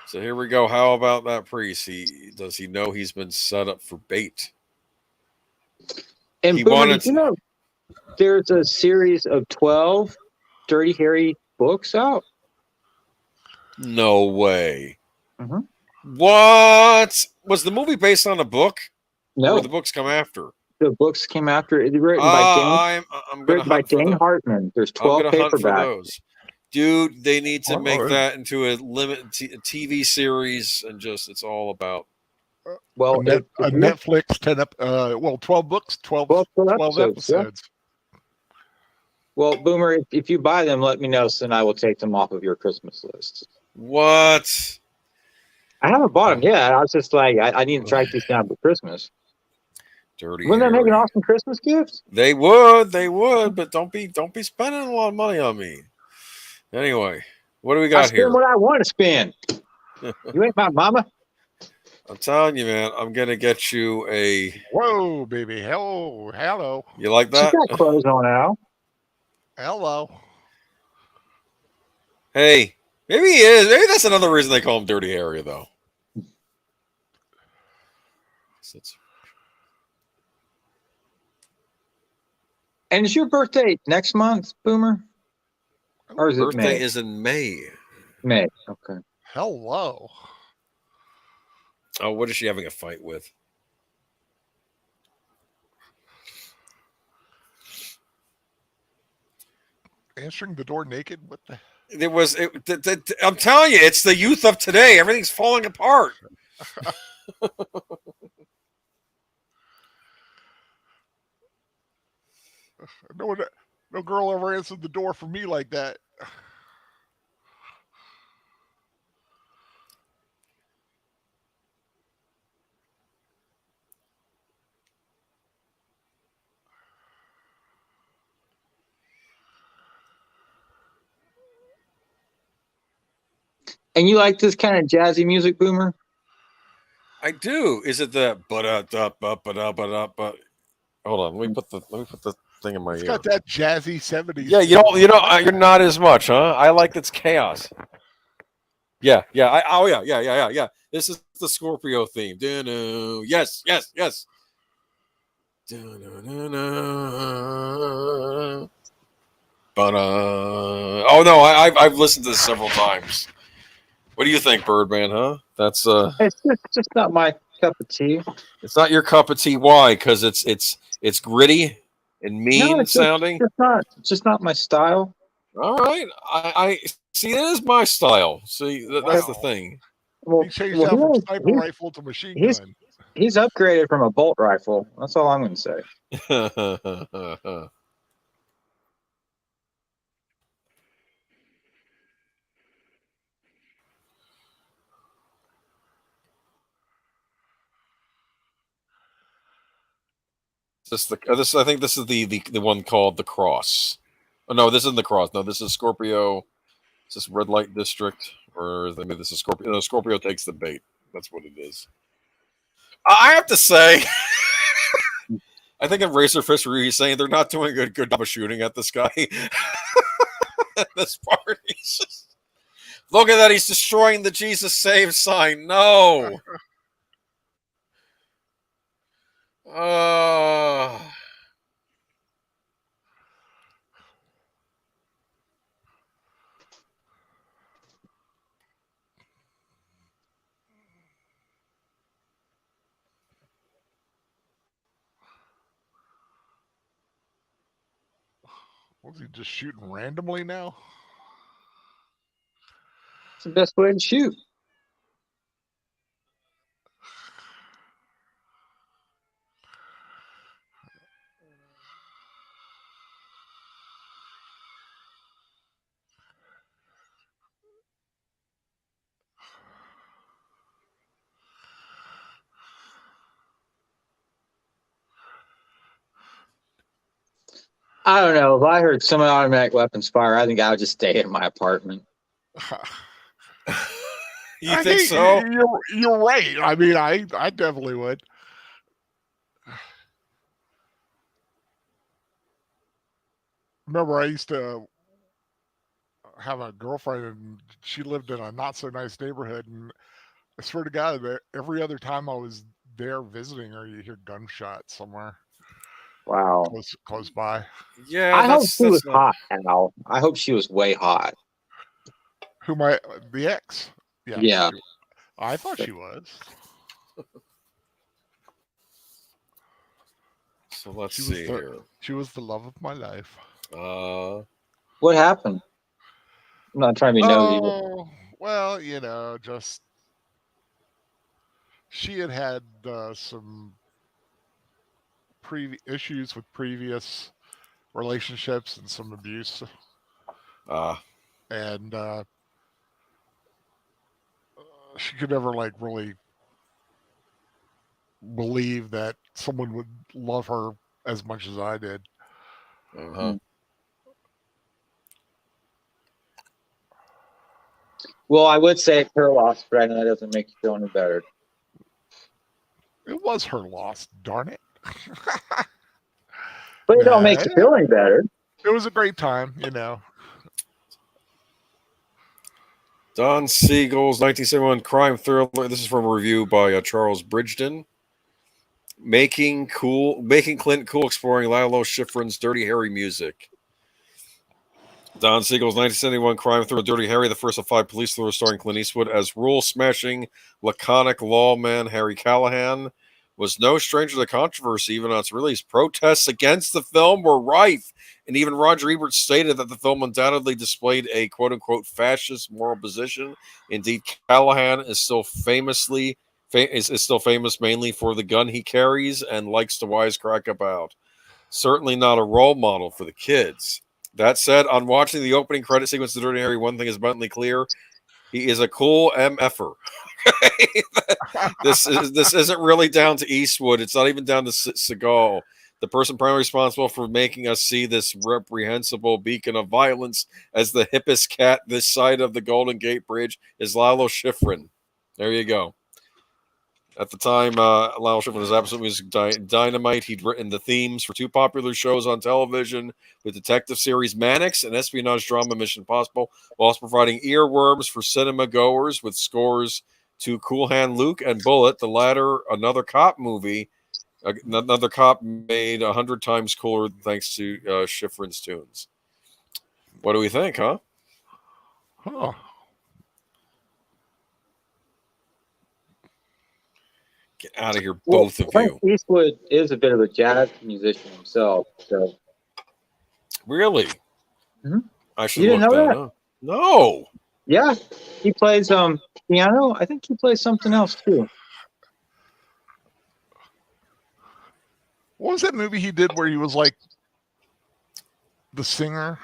So here we go. How about that priest? Does he know he's been set up for bait? And Boomer, there's a series of 12 Dirty Harry books out. No way. Mm-hmm. What? Was the movie based on a book? No. Or the books come after? The books came after. It's written by Dane Hartman. There's 12 paperbacks. Dude, they need to make that into a TV series and it's all about. Well, a Netflix 12 books, 12 episodes. Yeah. Well, Boomer, if you buy them, let me know, so then I will take them off of your Christmas list. What? I haven't bought them yet. I was just like, I need to track these down for Christmas. Dirty. Wouldn't that make an awesome Christmas gift? They would, but don't be spending a lot of money on me. Anyway, What do we I got spend here? what I want to spend. You ain't my mama. I'm telling you, man. I'm gonna get you a. Whoa, baby. Hello. You like She that? got clothes on now. Hello. Hey, maybe he is. Maybe that's another reason they call him Dirty Harry, though. And is your birthday next month, Boomer? Or is it Birthday May? is in May. May. Okay. Hello. Oh, what is she having a fight with? Answering the door naked? What the? It was. I'm telling you, it's the youth of today. Everything's falling apart. No girl ever answered the door for me like that. And you like this kind of jazzy music, Boomer? I do. Is it the but hold on, let me put the thing in my It's ear. got that jazzy 70s. Yeah, you're not as much, huh? I like its chaos. Yeah. Yeah. This is the Scorpio theme. Dun-dun. Yes. Dun-dun-dun-dun. Oh no, I've listened to this several times. What do you think, Birdman? Huh? That's It's just not my cup of tea. it's not your cup of tea. Why? Because it's gritty and No, mean sounding. it's just not my style. All right, I see. It is my style. See, that's the Wow. thing. Well, He changed well, out from sniper rifle to machine he's gun. he's upgraded from a bolt rifle. That's all I'm going to say. This I think this is the one called the Cross. Oh no, this isn't the Cross. No, this is Scorpio. Is this Red Light District or maybe this is Scorpio? No, Scorpio takes the bait. That's what it is. I have to say, I think in Racer Fist he's saying they're not doing a good job of shooting at this guy. This part, look at that. He's destroying the Jesus Save sign. No. Uh, Was he just shooting randomly now? It's the best way to shoot. I don't know. If I heard semi-automatic weapons fire, I think I would just stay in my apartment. you think so? You're right. I mean, I definitely would. Remember, I used to have a girlfriend, and she lived in a not so nice neighborhood, and I swear to God, that every other time I was there visiting her, you hear gunshots somewhere Wow. close by. Yeah, I hope she was not... hot, Al. I hope she was way hot. The ex? Yeah. I thought she was. So let's see here. She was the love of my life. What happened? I'm not trying to be nosy. Oh, well, just she had some issues with previous relationships and some abuse. And she could never really believe that someone would love her as much as I did. Uh-huh. Well, I would say her loss, but I know that doesn't make you feel any better. It was her loss, darn it. But it don't Nah, make you feel any better. it was a great time, you know. Don Siegel's 1971 crime thriller. This is from a review by Charles Bridgeton. Making Clint cool, exploring Lalo Schifrin's Dirty Harry music. Don Siegel's 1971 crime thriller Dirty Harry, the first of 5 police thrillers starring Clint Eastwood as rule-smashing, laconic lawman Harry Callahan, was no stranger to controversy even on its release. Protests against the film were rife, and even Roger Ebert stated that the film undoubtedly displayed a quote-unquote fascist moral position. Indeed, Callahan is still still famous mainly for the gun he carries and likes to wisecrack about. Certainly not a role model for the kids. That said, on watching the opening credit sequence of Dirty Harry, one thing is abundantly clear: he is a cool MFer. This isn't really down to Eastwood. It's not even down to Seagal. The person primarily responsible for making us see this reprehensible beacon of violence as the hippest cat this side of the Golden Gate Bridge is Lalo Schifrin. There you go. At the time, Lalo Schifrin was absolute music dynamite. He'd written the themes for 2 popular shows on television, the detective series Mannix and espionage drama Mission Impossible, while also providing earworms for cinema goers with scores to Cool Hand Luke and Bullet, the latter another cop movie, another cop made 100 times cooler thanks to Schifrin's tunes. What do we think, huh? Huh. Get out of here, both of you. Eastwood is a bit of a jazz musician himself. So. Really? Mm-hmm. I should You didn't look know that that? up. No. Yeah, he plays piano. I think he plays something else too. What was that movie he did where he was like the singer?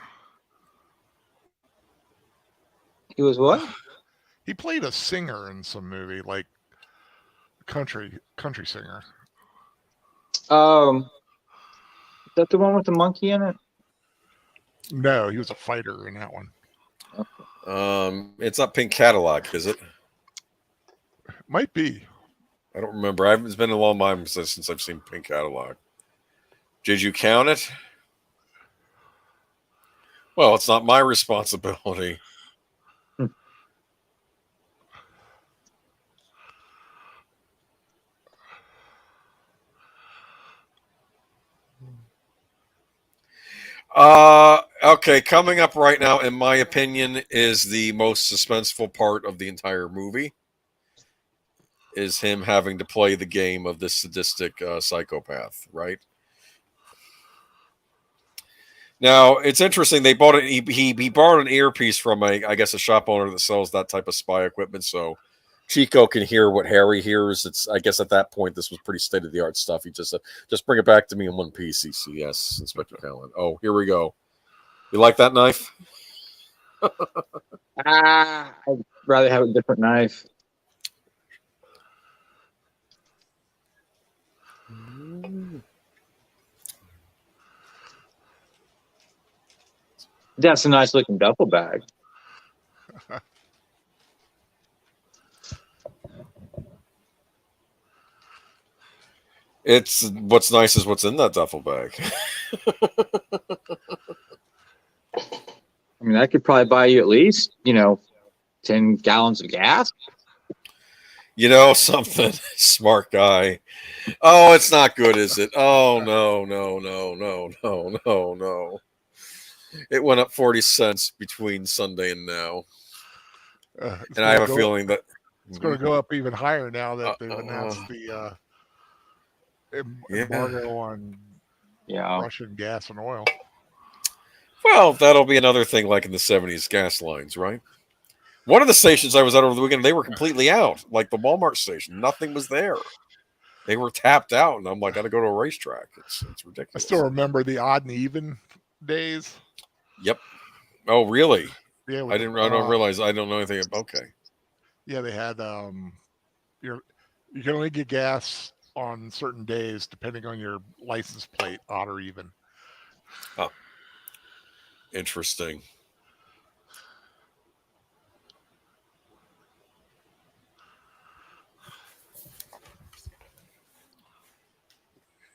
He was what? He played a singer in some movie, like country singer. Is that the one with the monkey in it? No, he was a fighter in that one. It's not Pink Cadillac, is it? Might be. I don't remember. It's been a long time since I've seen Pink Cadillac. Did you count it? Well, it's not my responsibility. Okay, coming up right now, in my opinion, is the most suspenseful part of the entire movie. Is him having to play the game of this sadistic psychopath, right? Now it's interesting. They bought it. He borrowed an earpiece from I guess a shop owner that sells that type of spy equipment, so Chico can hear what Harry hears. It's I guess at that point this was pretty state of the art stuff. He just said, "Just bring it back to me in one piece." Yes, Inspector Callan. Oh, here we go. You like that knife? I'd rather have a different knife. That's a nice looking duffel bag. It's what's nice is what's in that duffel bag. I mean, that could probably buy you at least, 10 gallons of gas. You know something, smart guy. Oh, it's not good, is it? Oh no. It went up 40 cents between Sunday and now. And I have a feeling that it's going to go up even higher now that they've announced the embargo on Russian gas and oil. Well, that'll be another thing like in the 70s, gas lines, right? One of the stations I was at over the weekend, they were completely out. Like the Walmart station, nothing was there. They were tapped out, and I'm like, got to go to a racetrack. It's ridiculous. I still remember the odd and even days. Yep. Oh, really? Yeah. I don't realize. I don't know anything. Okay. Yeah, they had you can only get gas on certain days depending on your license plate, odd or even. Oh, interesting.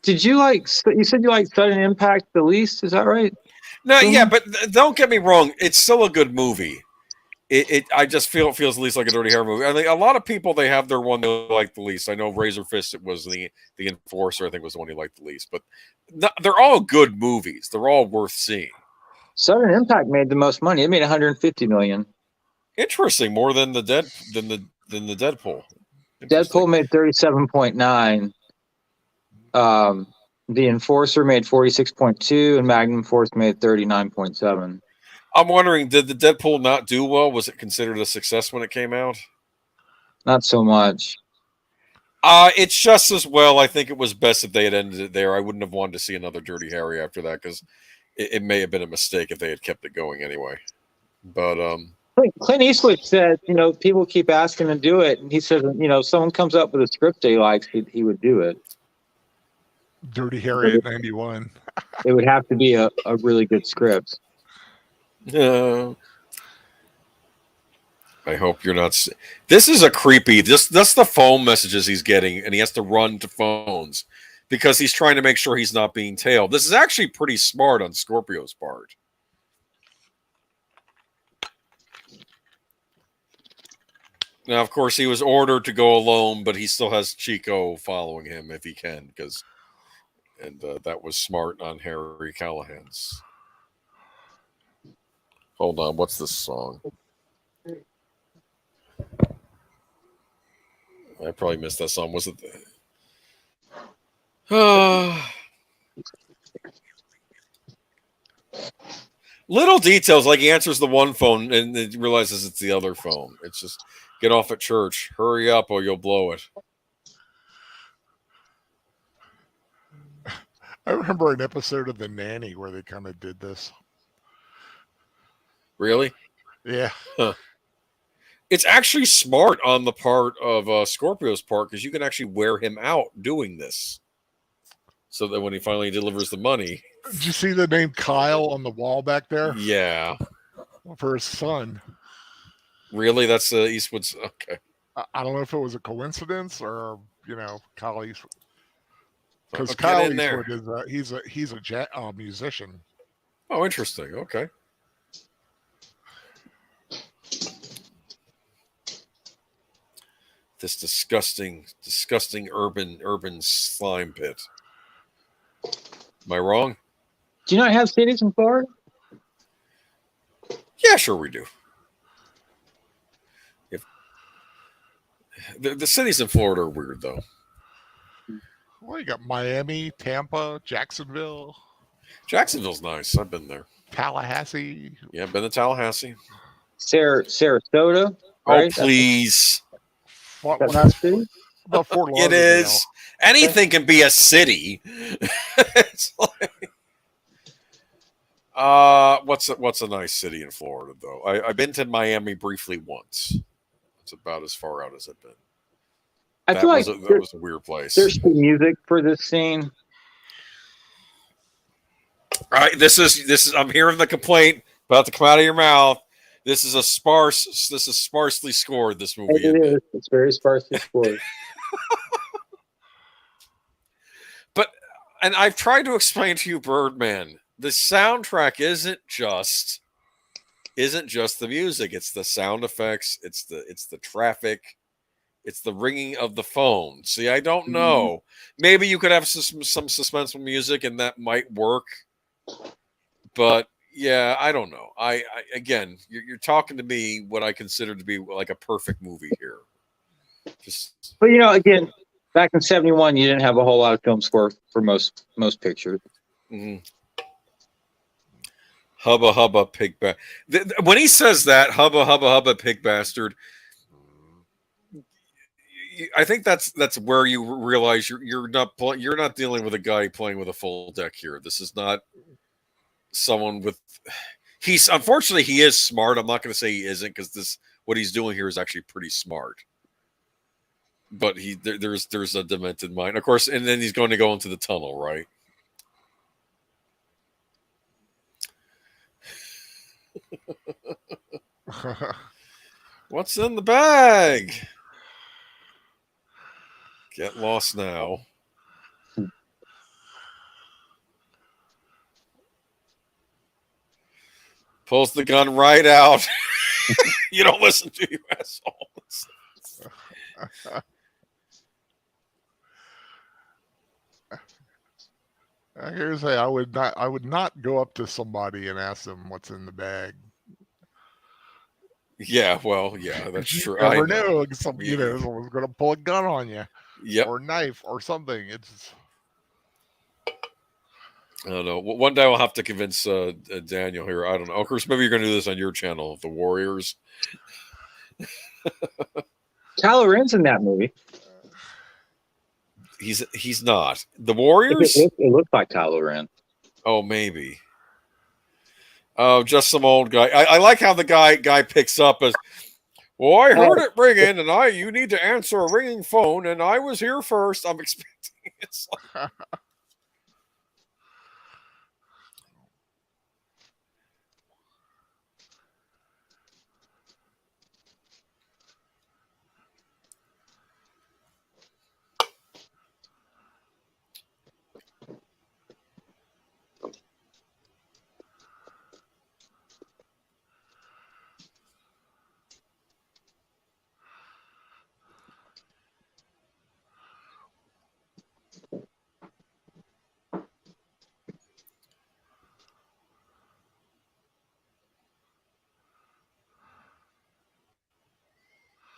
Did you like? You said you like Sudden Impact the least. Is that right? No, yeah, Mhm. but don't get me wrong. It's still a good movie. I just feel it feels at least like a Dirty Harry movie. I think a lot of people they have their one they like the least. I know Razor Fist it was the Enforcer. I think was the one he liked the least. But they're all good movies. They're all worth seeing. Sudden Impact made the most money. It made 150 million. Interesting, more than the Deadpool. Deadpool made 37.9. The Enforcer made 46.2, and Magnum Force made 39.7. I'm wondering, did the Deadpool not do well? Was it considered a success when it came out? Not so much. It's just as well. I think it was best if they had ended it there. I wouldn't have wanted to see another Dirty Harry after that because it may have been a mistake if they had kept it going anyway. But Clint Eastwood said, people keep asking to do it, and he said, if someone comes up with a script that he likes, he would do it. Dirty Harry at 91. It would have to be a really good script. I hope you're not. This is a creepy. That's the phone messages he's getting, and he has to run to phones because he's trying to make sure he's not being tailed. This is actually pretty smart on Scorpio's part. Now, of course, he was ordered to go alone, but he still has Chico following him if he can, and that was smart on Harry Callahan's. Hold on, what's this song? I probably missed that song. Was it? Little details like he answers the one phone and then realizes it's the other phone. It's just get off at church. Hurry up or you'll blow it. I remember an episode of The Nanny where they kind of did this. Really? Yeah. Huh. It's actually smart on the part of Scorpio's part because you can actually wear him out doing this. So that when he finally delivers the money. Did you see the name Kyle on the wall back there? Yeah. For his son. Really? That's Eastwood's. Okay. I don't know if it was a coincidence or, Kyle Eastwood. Because Get Kyle in there. Eastwood he's a musician. Oh, interesting. Okay. This disgusting urban slime pit. Am I wrong? Do you not have cities in Florida? Yeah, sure we do. The cities in Florida are weird, though. Well, you got Miami, Tampa, Jacksonville. Jacksonville's nice. I've been there. Tallahassee. Yeah, I've been to Tallahassee. Sarasota. Right? Oh, please. That's not city? About Fort Lauderdale. It is. Anything can be a city. It's like, what's a nice city in Florida though? I've been to Miami briefly once. It's about as far out as I've been. I feel like that was a weird place. There's some music for this scene. All right, this is. I'm hearing the complaint about to come out of your mouth. This is sparsely scored. This movie. It is. It's very sparsely scored. And I've tried to explain to you, Birdman, the soundtrack isn't just the music. It's the sound effects. It's the traffic. It's the ringing of the phone. See, I don't know. Maybe you could have some suspenseful music, and that might work. But yeah, I don't know. I again, you're talking to me what I consider to be like a perfect movie here. But again. Back in '71, you didn't have a whole lot of film score for most pictures. Mm-hmm. Hubba hubba pig bastard. When he says that, hubba hubba hubba pig bastard, I think that's where you realize you're not dealing with a guy playing with a full deck here. This is not someone with. Unfortunately he is smart. I'm not going to say he isn't because what he's doing here is actually pretty smart. But there's a demented mind, of course, and then he's going to go into the tunnel, right? What's in the bag? Get lost now. Pulls the gun right out. You don't listen to you assholes. Here's say I would not go up to somebody and ask them what's in the bag. Yeah, well, yeah, that's You true. never I know. know. Someone's gonna pull a gun on you Yep. or a knife or something. It's I don't know. One day I'll have to convince Daniel here. I don't know. Of course, maybe you're going to do this on your channel, the Warriors. Kylo Ren's in that movie. He's not the Warriors. It looks like Kylo Ren. Oh, maybe. Oh, just some old guy. I like how the guy picks up as, well, I heard it ringing, and you need to answer a ringing phone, and I was here first. I'm expecting it's like,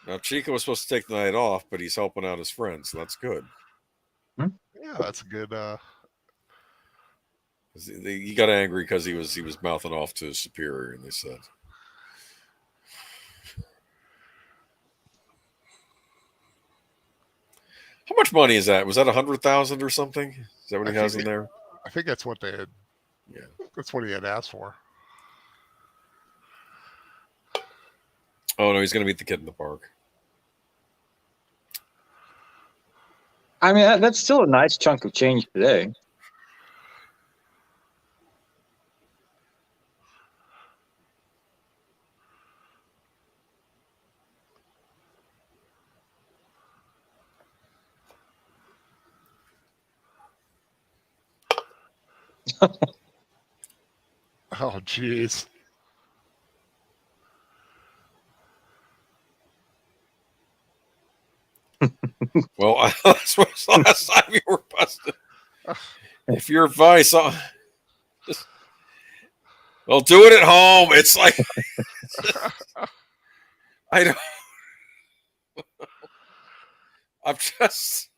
now Chico was supposed to take the night off, but he's helping out his friends, so that's good. yeah, that's a good. He got angry because he was mouthing off to his superior, and they said, "How much money is that? Was that 100,000 or something? Is that what he has in there?" I think that's what they had. Yeah, That's what he had asked for. Oh no, he's going to meet the kid in the park. I mean, that's still a nice chunk of change today. Oh, jeez. Well, that's what the last time you were busted. If your advice, well, do it at home. It's like I don't. I'm just.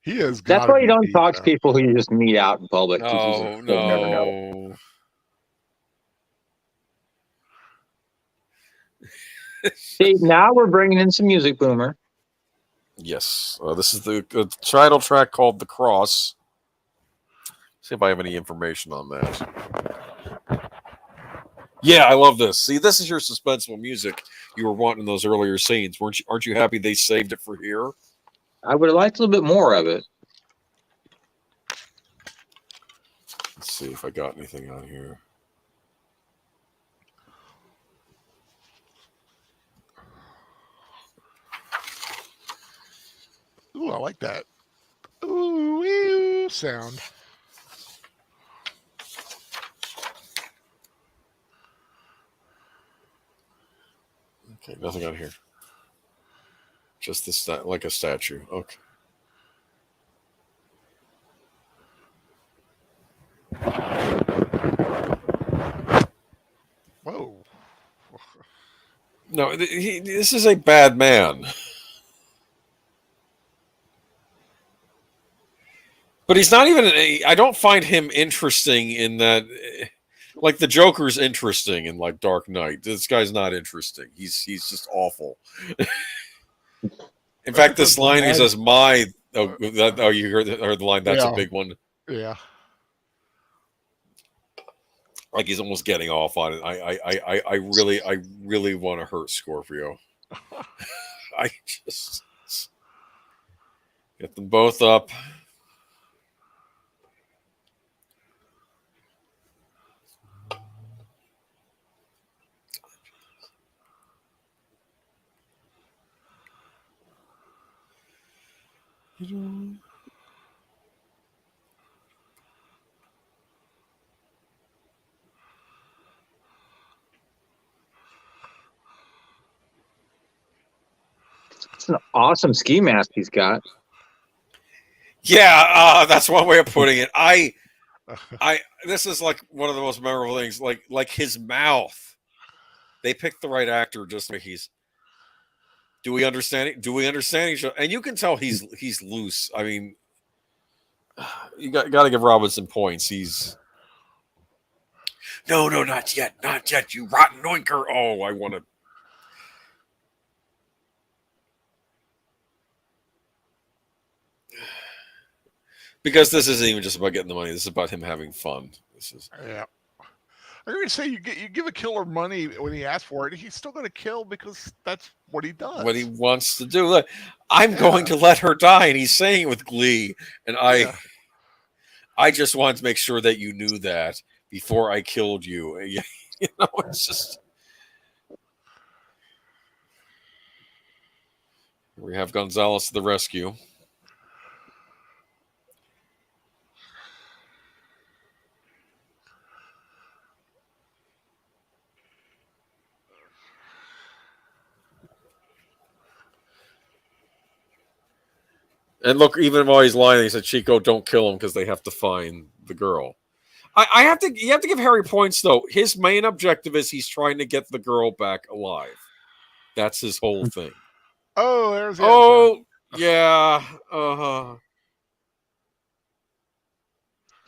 He has. That's why you don't talk to people who you just meet out in public. No, You'll never know. no. See, now we're bringing in some music, Boomer. Yes, this is the title track called "The Cross." See if I have any information on that. Yeah, I love this. See, this is your suspenseful music you were wanting in those earlier scenes. Aren't you happy they saved it for here? I would have liked a little bit more of it. Let's see if I got anything on here. Ooh, I like that. Ooh, sound. Okay, nothing on here. Just this, like a statue. Okay. Whoa. No, this is a bad man. But he's not even. I don't find him interesting in that. Like the Joker's interesting in like Dark Knight. This guy's not interesting. He's just awful. In fact, this line he says, "My." Oh, you heard the line. That's a big one. Yeah. Like he's almost getting off on it. I really want to hurt Scorpio. I just get them both up. an awesome ski mask he's got. Yeah, that's one way of putting it. This is like one of the most memorable things. Like his mouth. They picked the right actor just like he's. Do we understand it? Do we understand each other? And you can tell he's loose. I mean, you got to give Robinson points. He's no, not yet, you rotten oinker. Oh, I want to. Because this isn't even just about getting the money. This is about him having fun. This is Yeah. I'm going to say you give a killer money when he asks for it. He's still going to kill because that's what he does. what he wants to do. Look, I'm going to let her die, and he's saying it with glee. And I just wanted to make sure that you knew that before I killed you. You know, it's just. We have Gonzalez to the rescue. And look, even while he's lying, he said, "Chico, don't kill him because they have to find the girl." You have to give Harry points though. His main objective is he's trying to get the girl back alive. That's his whole thing. Oh, there's the Oh, yeah. Uh-huh.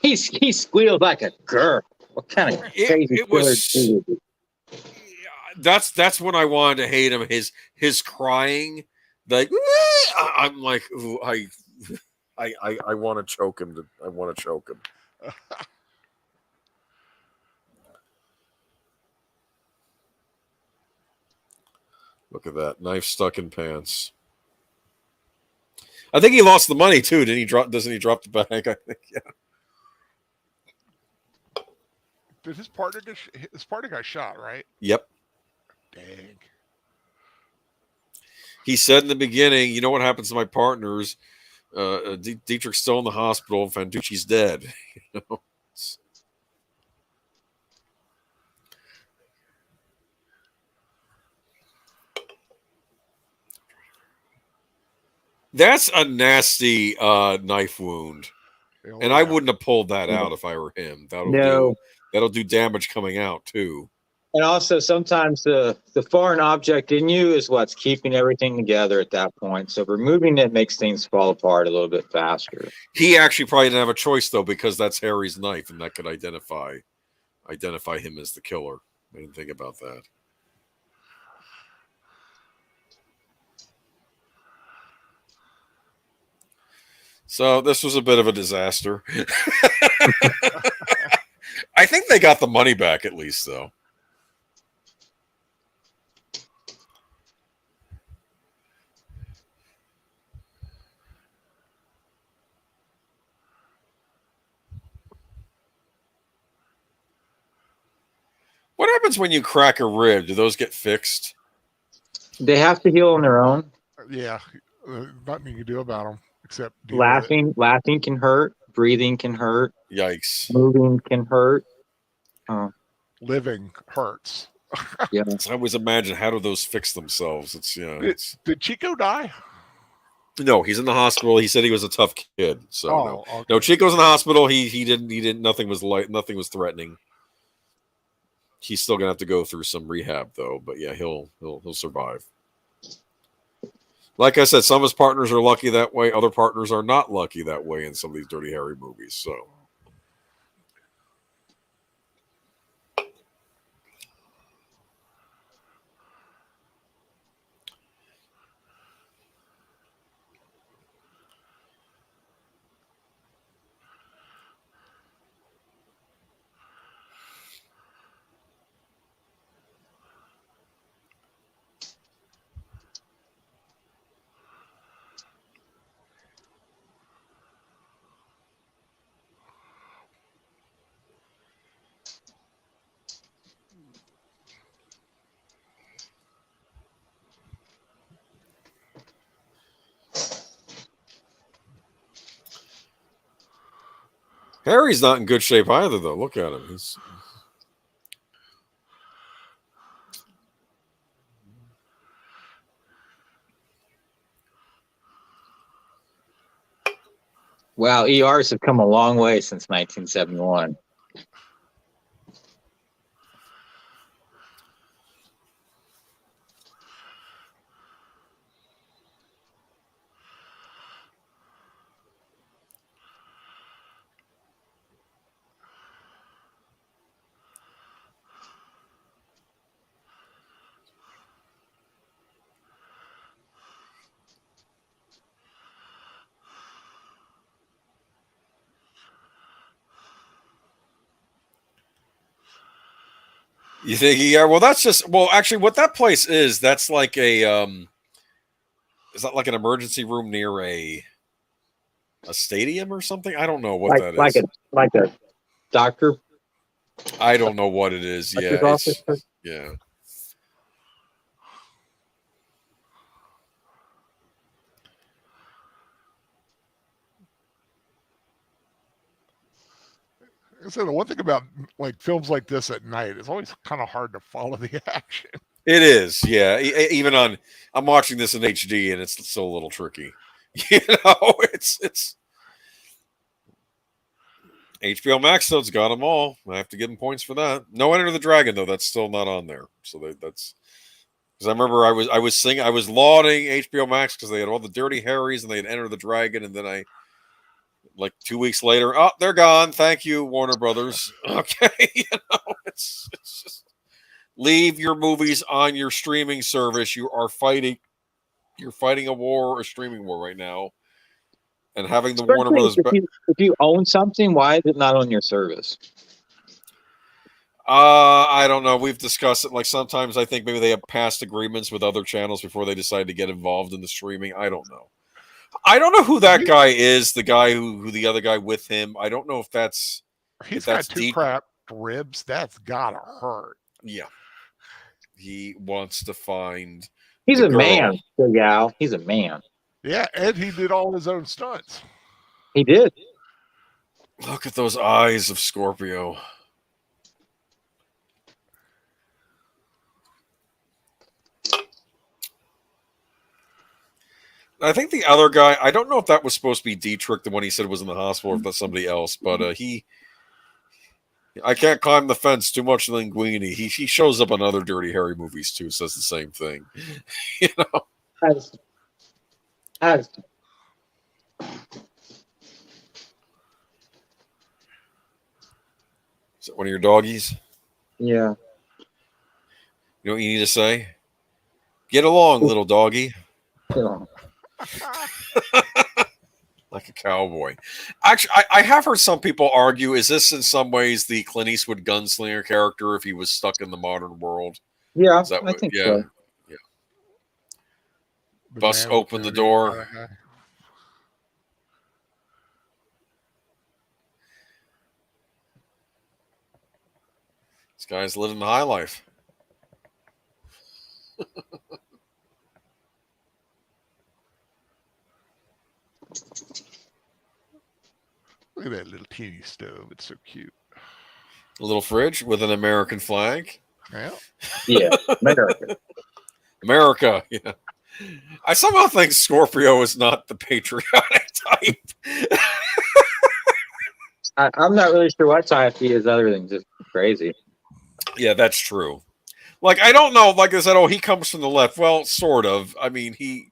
He squealed like a girl. What kind of crazy It was. killer is it? That's when I wanted to hate him. His crying, like I'm like, ooh, I want to choke him. I want to choke him. Look at that knife stuck in pants. I think he lost the money too. Didn't he drop? Doesn't he drop the bag? I think yeah. Did his partner got shot, right? Yep. Dang. He said in the beginning, you know what happens to my partners? Dietrich's still in the hospital and Fanducci's dead. You know? That's a nasty knife wound. And I wouldn't have pulled that out if I were him. That'll do damage coming out too. And also, sometimes the foreign object in you is what's keeping everything together at that point. So removing it makes things fall apart a little bit faster. He actually probably didn't have a choice though, because that's Harry's knife, and that could identify him as the killer. I didn't think about that. So this was a bit of a disaster. I think they got the money back at least, though. What happens when you crack a rib? Do those get fixed? They have to heal on their own. Yeah, nothing you can do about them except Laughing can hurt. Breathing can hurt. Yikes! Moving can hurt. Living hurts. Yeah. I always imagine, how do those fix themselves? Did Chico die? No, he's in the hospital. He said he was a tough kid. So no. Okay. No, Chico's in the hospital. He didn't. Nothing was threatening. He's still gonna have to go through some rehab though. But yeah, he'll survive. Like I said, some of his partners are lucky that way. Other partners are not lucky that way in some of these Dirty Harry movies. So. Harry's not in good shape either, though. Look at him. Wow, ERs have come a long way since 1971. You think? Yeah. Well, that's just. Well, actually, what that place is, that's like a. Is that like an emergency room near a stadium or something? I don't know what Like that like is. a like a doctor I don't know what it is. Yeah, doctor's office. it's yeah. So the one thing about like films like this at night, it's always kind of hard to follow the action. It is. Yeah. Even on, I'm watching this in HD and it's still a little tricky. You know, it's HBO Max though. It's got them all. I have to give them points for that. No Enter the Dragon though. That's still not on there. So that's because I remember I was lauding HBO Max because they had all the Dirty Harrys and they had Enter the Dragon, and then I like 2 weeks later, oh, they're gone. Thank you, Warner Brothers. Okay, you know, it's just leave your movies on your streaming service. You're fighting a war, a streaming war right now, and having the Warner Especially Brothers. if you own something, why is it not on your service? I don't know. We've discussed it. Like sometimes I think maybe they have past agreements with other channels before they decide to get involved in the streaming. I don't know. I don't know who that guy is. The guy who the other guy with him. I don't know if that's He's if that's got two deep. crap ribs. That's gotta hurt. Yeah, he wants to find He's the a girl. man, Big Al. He's a man. Yeah, and he did all his own stunts. He did. Look at those eyes of Scorpio. I think the other guy, I don't know if that was supposed to be Dietrich, the one he said was in the hospital, or if that's somebody else, but I can't climb the fence, too much linguini. He shows up in other Dirty Harry movies too, says the same thing. You know? As Is that one of your doggies? yeah. You know what you need to say? Get along, little doggy. Like a cowboy. Actually, I have heard some people argue, is this in some ways the Clint Eastwood gunslinger character if he was stuck in the modern world? Yeah, Is that I what, think yeah. so. Yeah. The Bust man open the with door. This guy's living the high life. Look at that little teeny stove. It's so cute. A little fridge with an American flag. Yeah. Yeah, America. America. Yeah. I somehow think Scorpio is not the patriotic type. I'm not really sure what type he is other than just crazy. Yeah, that's true. Like, I don't know. Like I said, oh, he comes from the left. Well, sort of. I mean, he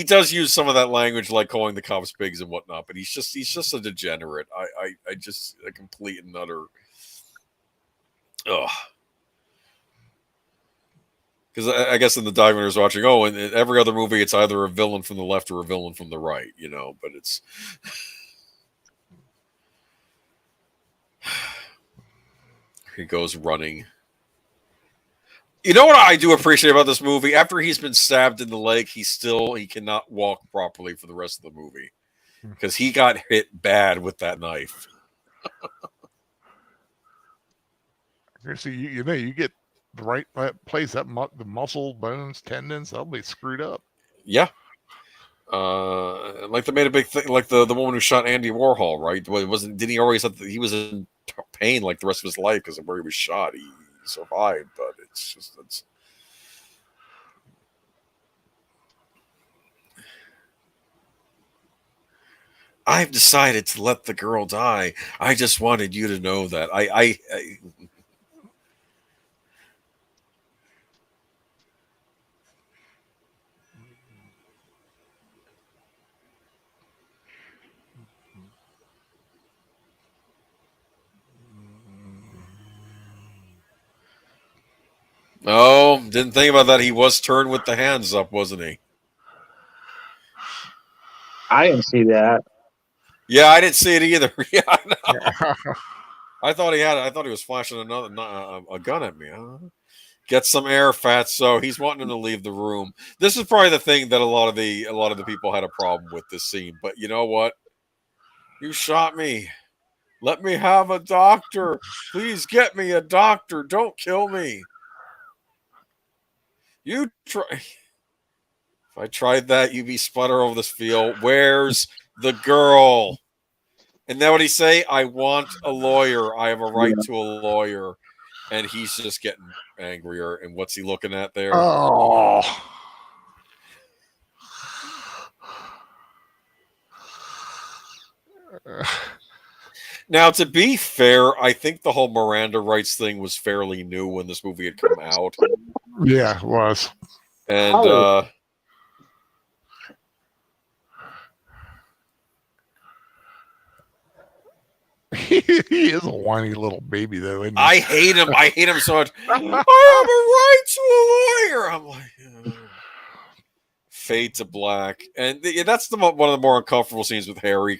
does use some of that language, like calling the cops pigs and whatnot. But he's just a degenerate. I just a complete and utter. Ugh. Because I guess in the documentary I was watching, oh, in every other movie, it's either a villain from the left or a villain from the right, you know. But it's he goes running. You know what I do appreciate about this movie? After he's been stabbed in the leg, he cannot walk properly for the rest of the movie because he got hit bad with that knife. So you know you get the right place that the muscle, bones, tendons, they'll be screwed up. Yeah. Like they made a big thing, like the woman who shot Andy Warhol, right? Well, didn't he always have he was in pain like the rest of his life because of where he was shot. He survived, but it's I've decided to let the girl die. I just wanted you to know that. Oh, didn't think about that. He was turned with the hands up, wasn't he? I didn't see that. Yeah, I didn't see it either. Yeah, I know. Yeah. I thought he had. I thought he was flashing a gun at me. Get some air, Fatso. He's wanting him to leave the room. This is probably the thing that a lot of the people had a problem with this scene. But you know what? You shot me. Let me have a doctor. Please get me a doctor. Don't kill me. You try. If I tried that, you'd be sputter over this field. Where's the girl? And then what he say? I want a lawyer. I have a right Yeah. to a lawyer. And he's just getting angrier. And what's he looking at there? Oh. Now, to be fair, I think the whole Miranda rights thing was fairly new when this movie had come out. Yeah, it was. And He is a whiny little baby, though, isn't he? I hate him. I hate him so much. I have a right to a lawyer. I'm like, fade to black, and that's one of the more uncomfortable scenes with Harry.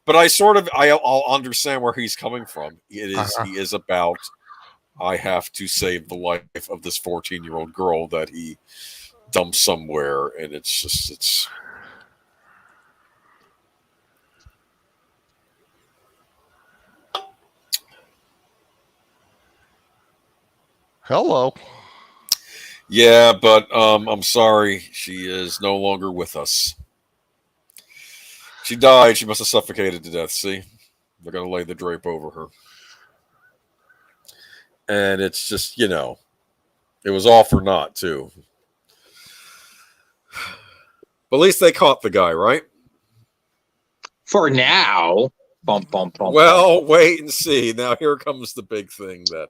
But I'll understand where he's coming from. He is about, I have to save the life of this 14-year-old girl that he dumped somewhere, and it's. Hello. Yeah, but I'm sorry. She is no longer with us. She died. She must have suffocated to death. See? They're going to lay the drape over her. And it's just, it was all for naught, too. But at least they caught the guy, right? For now. Bump, bump, bump. Well, wait and see. Now, here comes the big thing that...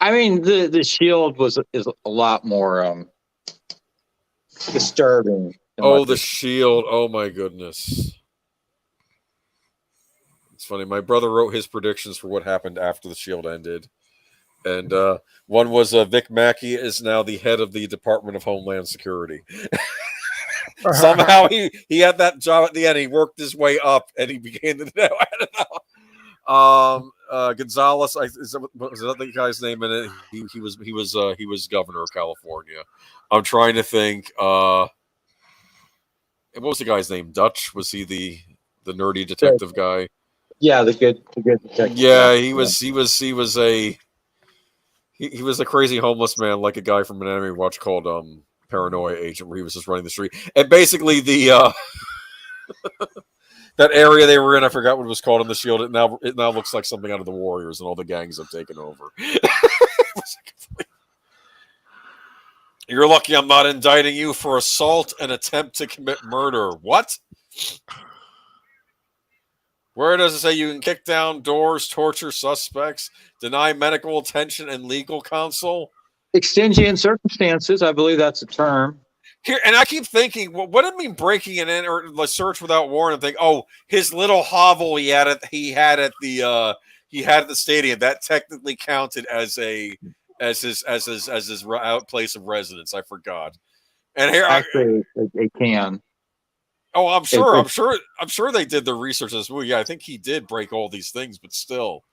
I mean, the Shield is a lot more disturbing. Oh, the Shield. Oh, my goodness. It's funny. My brother wrote his predictions for what happened after the Shield ended. And one was Vic Mackey is now the head of the Department of Homeland Security. Somehow he had that job at the end. He worked his way up and he became the... I don't know. Gonzalez, was that the guy's name in it? He was governor of California. I'm trying to think. What was the guy's name? Dutch? Was he the nerdy detective guy? Yeah, the good detective. Yeah, he was a crazy homeless man, like a guy from an anime watch called Paranoia Agent, where he was just running the street. And basically the that area they were in, I forgot what it was called in the Shield. It now looks like something out of the Warriors, and all the gangs have taken over. You're lucky I'm not indicting you for assault and attempt to commit murder. What? Where does it say you can kick down doors, torture suspects, deny medical attention and legal counsel? Extenuating circumstances, I believe that's a term. Here, and I keep thinking, well, what did it mean breaking it in or the search without warrant? And think, oh, his little hovel he had at the stadium that technically counted as his place of residence. I forgot. And here, actually, it can. Oh, I'm sure they did the research on this movie. Yeah, I think he did break all these things, but still,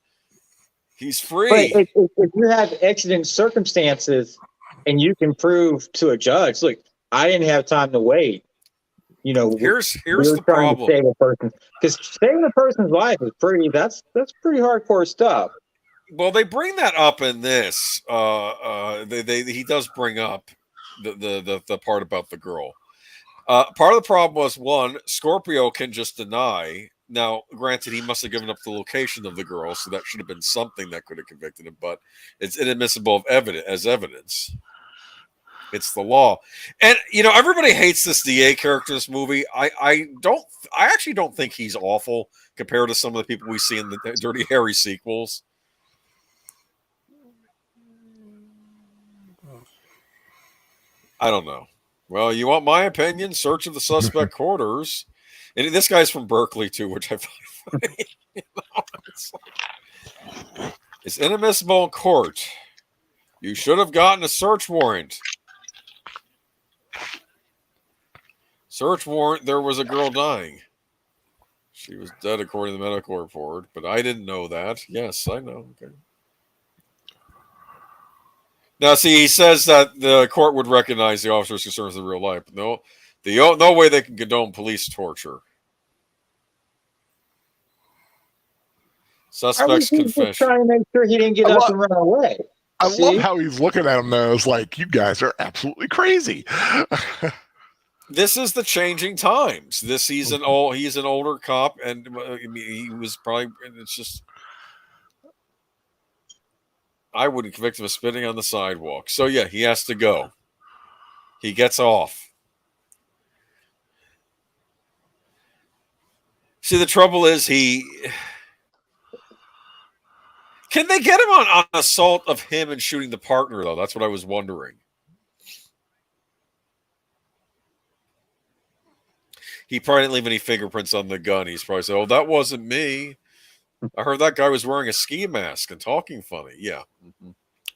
he's free. But if you have exigent circumstances and you can prove to a judge, look, I didn't have time to wait. Here's the problem. To save a person, because saving a person's life is that's pretty hardcore stuff. Well, they bring that up in this. He does bring up the part about the girl. Part of the problem was, one, Scorpio can just deny. Now, granted, he must have given up the location of the girl, so that should have been something that could have convicted him, but it's inadmissible as evidence. It's the law. And everybody hates this DA character in this movie. I actually don't think he's awful compared to some of the people we see in the Dirty Harry sequels. I don't know. Well, you want my opinion? Search of the suspect quarters. And this guy's from Berkeley too, which I find funny. It's inadmissible in court. You should have gotten a search warrant. Search warrant, there was a girl dying. She was dead according to the medical report, but I didn't know that. Yes, I know. Okay. Now, see, he says that the court would recognize the officer's concerns in real life. But no way they can condone police torture. Suspect's confession. Trying to make sure he didn't get up and run away. I love how he's looking at him though. It's like, you guys are absolutely crazy. This is the changing times. He's an older cop, and he was probably. It's just, I wouldn't convict him of spitting on the sidewalk. So yeah, he has to go. He gets off. See, the trouble is can they get him on assault of him and shooting the partner, though? That's what I was wondering. He probably didn't leave any fingerprints on the gun. He's probably said, "Oh, that wasn't me. I heard that guy was wearing a ski mask and talking funny." Yeah. Mm-hmm.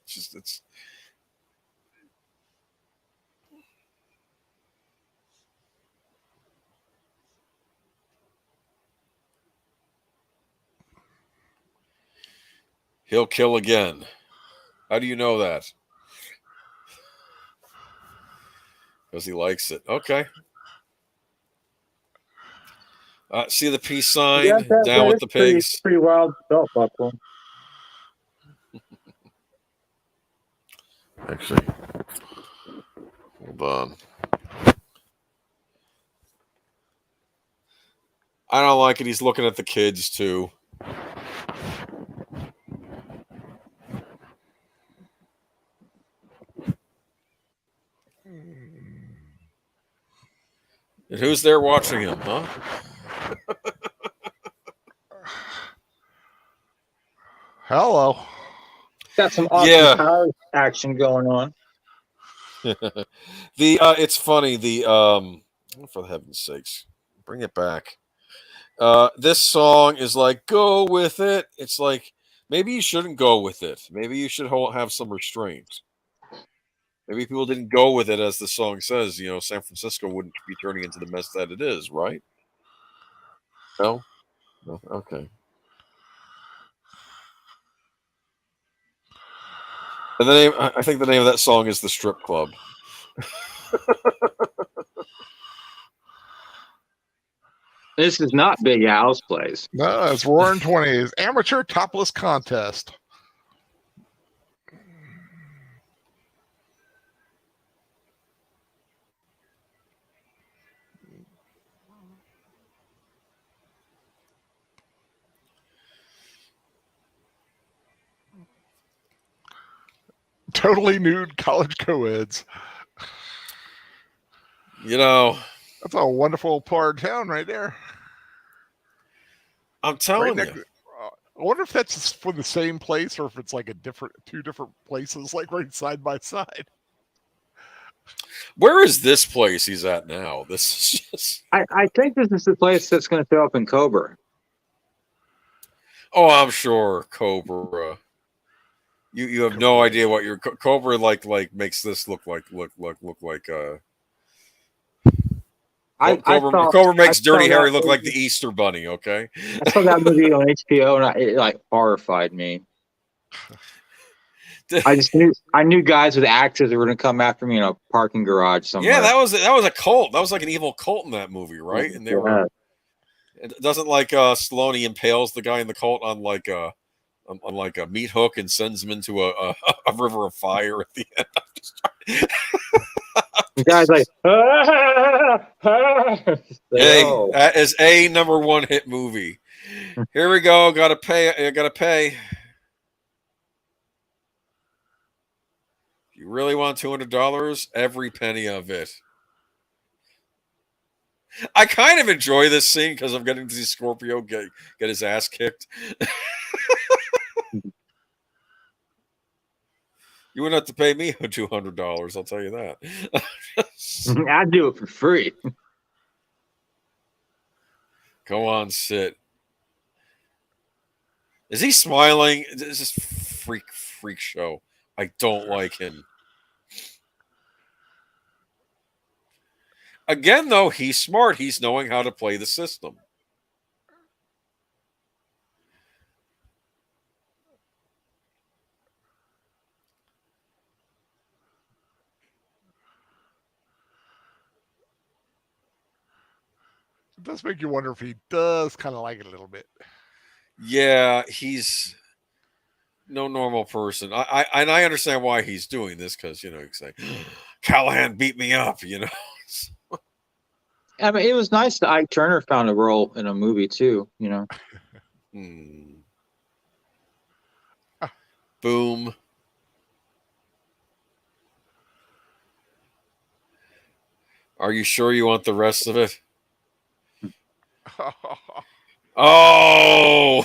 It's He'll kill again. How do you know that? Because he likes it. Okay. See the peace sign? Down with the pigs. Pretty wild belt buckle. Actually, hold on. I don't like it. He's looking at the kids, too. And who's there watching him, huh? Hello. Got some awesome power action going on. It's funny. For heaven's sakes, bring it back. This song is like, go with it. It's like, maybe you shouldn't go with it. Maybe you should have some restraint. Maybe people didn't go with it, as the song says. San Francisco wouldn't be turning into the mess that it is, right? No? No? Okay. And I think the name of that song is The Strip Club. This is not Big Al's place. No, it's Roaring 20s. Amateur topless contest. Totally nude college co-eds. That's a wonderful part of town right there. I'm telling you. I wonder if that's for the same place or if it's like two different places, like right side by side. Where is this place he's at now? This is just. I think this is the place that's going to show up in Cobra. Oh, I'm sure Cobra. You have no idea what your Cobra like makes this look like. Cobra makes Dirty Harry look like the Easter Bunny. Okay. I saw that movie on HBO and it horrified me. I knew guys with axes that were going to come after me in a parking garage somewhere. Yeah, that was a cult. That was like an evil cult in that movie, right? And they were. It doesn't Stallone impales the guy in the cult on a meat hook and sends him into a river of fire at the end. The guy's like, hey, that is a #1 hit movie. Here we go. Gotta pay. You really want $200? Every penny of it. I kind of enjoy this scene because I'm getting to see Scorpio get his ass kicked. You wouldn't have to pay me $200. I'll tell you that. I'd do it for free. Go on, sit. Is he smiling? This is freak show. I don't like him. Again, though, he's smart. He's knowing how to play the system. It does make you wonder if he does kind of like it a little bit. Yeah, he's no normal person. I understand why he's doing this because he's like, Callahan beat me up. I mean, it was nice that Ike Turner found a role in a movie too. Boom. Are you sure you want the rest of it? Oh!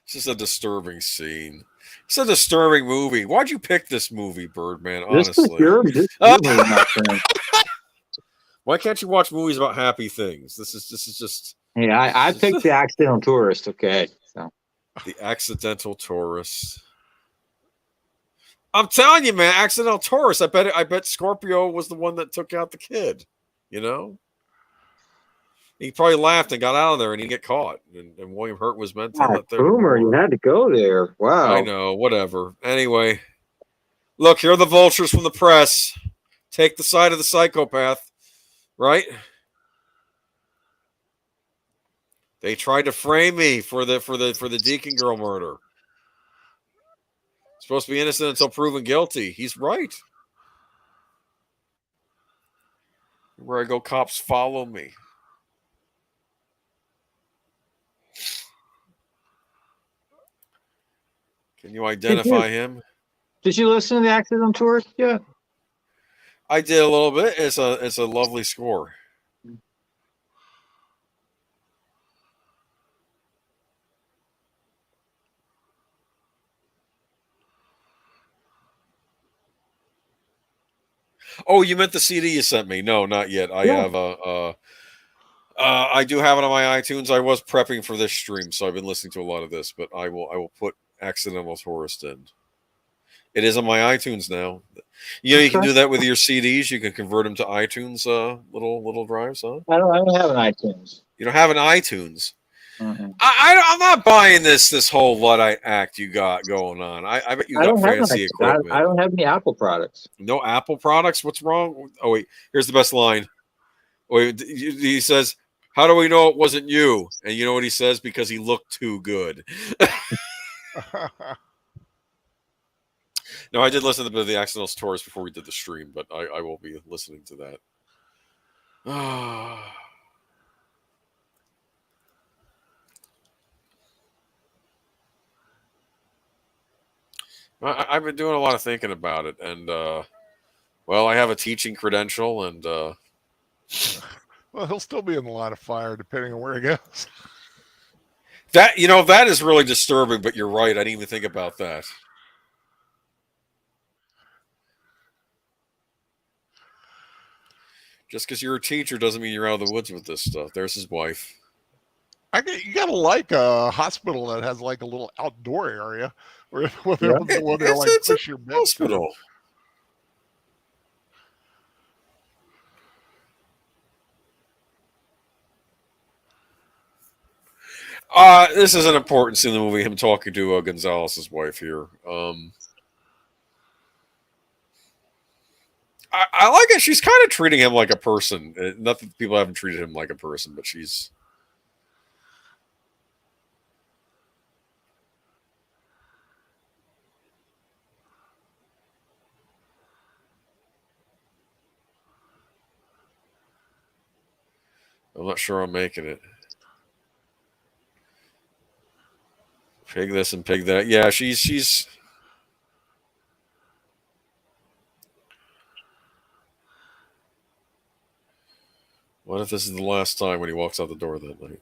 This is a disturbing scene. It's a disturbing movie. Why'd you pick this movie, Birdman? Honestly, why can't you watch movies about happy things? This is just. Yeah, I picked The Accidental Tourist. Okay, so The Accidental Tourist. I'm telling you, man, Accidental Tourist. I bet Scorpio was the one that took out the kid. He probably laughed and got out of there, and he'd get caught. And William Hurt was meant to let there. Boomer, you had to go there. Wow. I know. Whatever. Anyway, look, here are the vultures from the press. Take the side of the psychopath, right? They tried to frame me for the Deacon girl murder. Supposed to be innocent until proven guilty. He's right. Where I go, cops follow me. Can you identify him? Did you listen to The Accidental Tourist yet? I did a little bit. It's a lovely score. Oh, you meant the CD you sent me? No, not yet. I have I do have it on my iTunes. I was prepping for this stream, so I've been listening to a lot of this, but I will put Accidental Tourist in. It is on my iTunes now. You can do that with your CDs. You can convert them to iTunes little drives, huh? I don't have an iTunes. You don't have an iTunes. Mm-hmm. I'm not buying this whole Luddite act you got going on. I bet you got fancy equipment. I don't have any Apple products. No Apple products? What's wrong? Oh, wait. Here's the best line. Wait, he says, how do we know it wasn't you? And you know what he says? Because he looked too good. No, I did listen to the Accidental Tourist before we did the stream, but I will be listening to that. I've been doing a lot of thinking about it, and well, I have a teaching credential, and well, he'll still be in the line of fire depending on where he goes. That is really disturbing. But you're right; I didn't even think about that. Just because you're a teacher doesn't mean you're out of the woods with this stuff. There's his wife. You gotta like a hospital that has like a little outdoor area where they're like push your bed. Hospital. This is an important scene in the movie. Him talking to Gonzalez's wife here. I like it. She's kind of treating him like a person. Not that people haven't treated him like a person, but she's. I'm not sure I'm making it. Pig this and pig that. Yeah, she's. What if this is the last time when he walks out the door that night?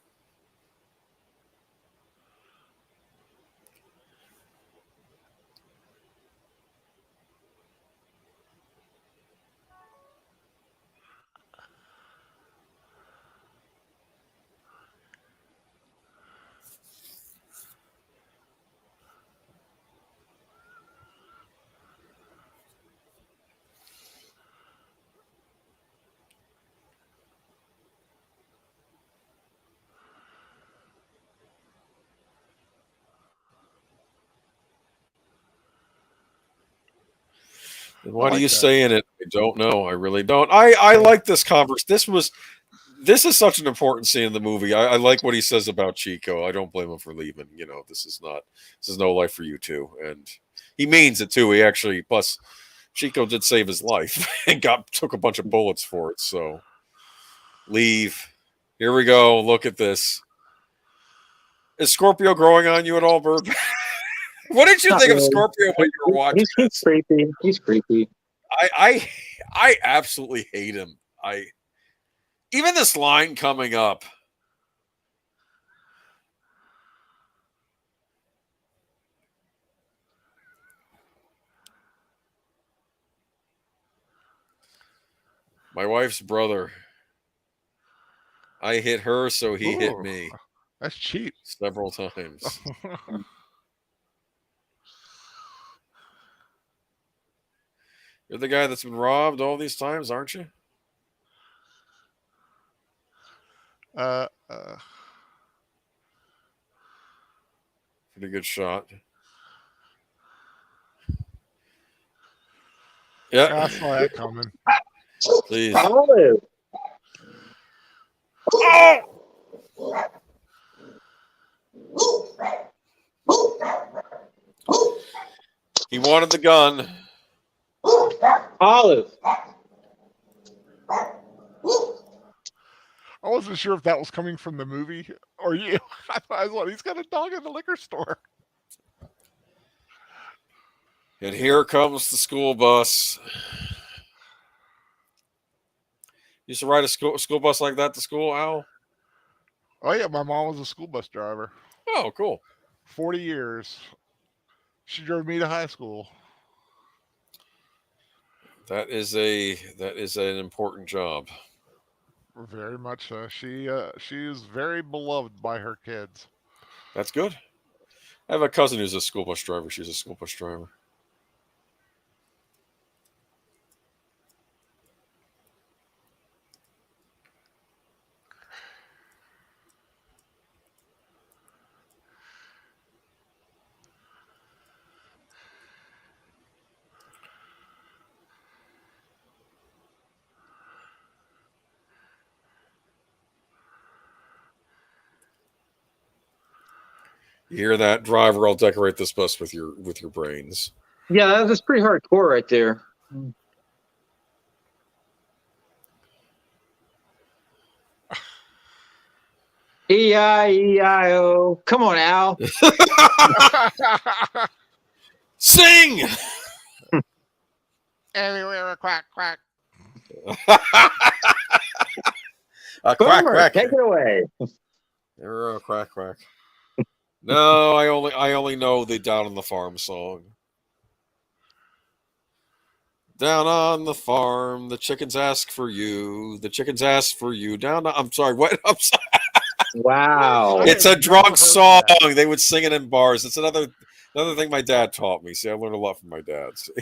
And why do like you that. say in it? I don't know. I really don't. I like this converse. This is such an important scene in the movie. I like what he says about Chico. I don't blame him for leaving. You know, this is no life for you two. And he means it too. He actually, plus Chico did save his life and took a bunch of bullets for it. So leave. Here we go. Look at this. Is Scorpio growing on you at all, Bird? What did you Not think of really. Scorpio when you were watching He's this? creepy. He's creepy. I absolutely hate him. Even this line coming up. My wife's brother. I hit her, so he hit Ooh, me That's cheap. several times. You're the guy that's been robbed all these times, aren't you? uh, Pretty good shot. Yeah. I saw that coming. Please. Olive. Oh! He wanted the gun. Olive. I wasn't sure if that was coming from the movie or you. I thought he's got a dog in the liquor store. And here comes the school bus. Used to ride a school bus like that to school, Al? Oh yeah, my mom was a school bus driver. Oh, cool. 40 years. She drove me to high school. That is an important job. Very much so. She is very beloved by her kids. That's good. I have a cousin who's a school bus driver. She's a school bus driver. You hear that, driver? I'll decorate this bus with your brains. Yeah, that's pretty hardcore right there. E-I-E-I-O. Come on, Al. Sing! Anywhere, quack, quack. Quack, Boomer, quack. take it away. Quack, quack. No, I only know the Down on the Farm song. Down on the farm, the chickens ask for you. The chickens ask for you. I'm sorry, what? I'm sorry. Wow. It's a I've drunk never song. heard that. They would sing it in bars. It's another thing my dad taught me. See, I learned a lot from my dad. See?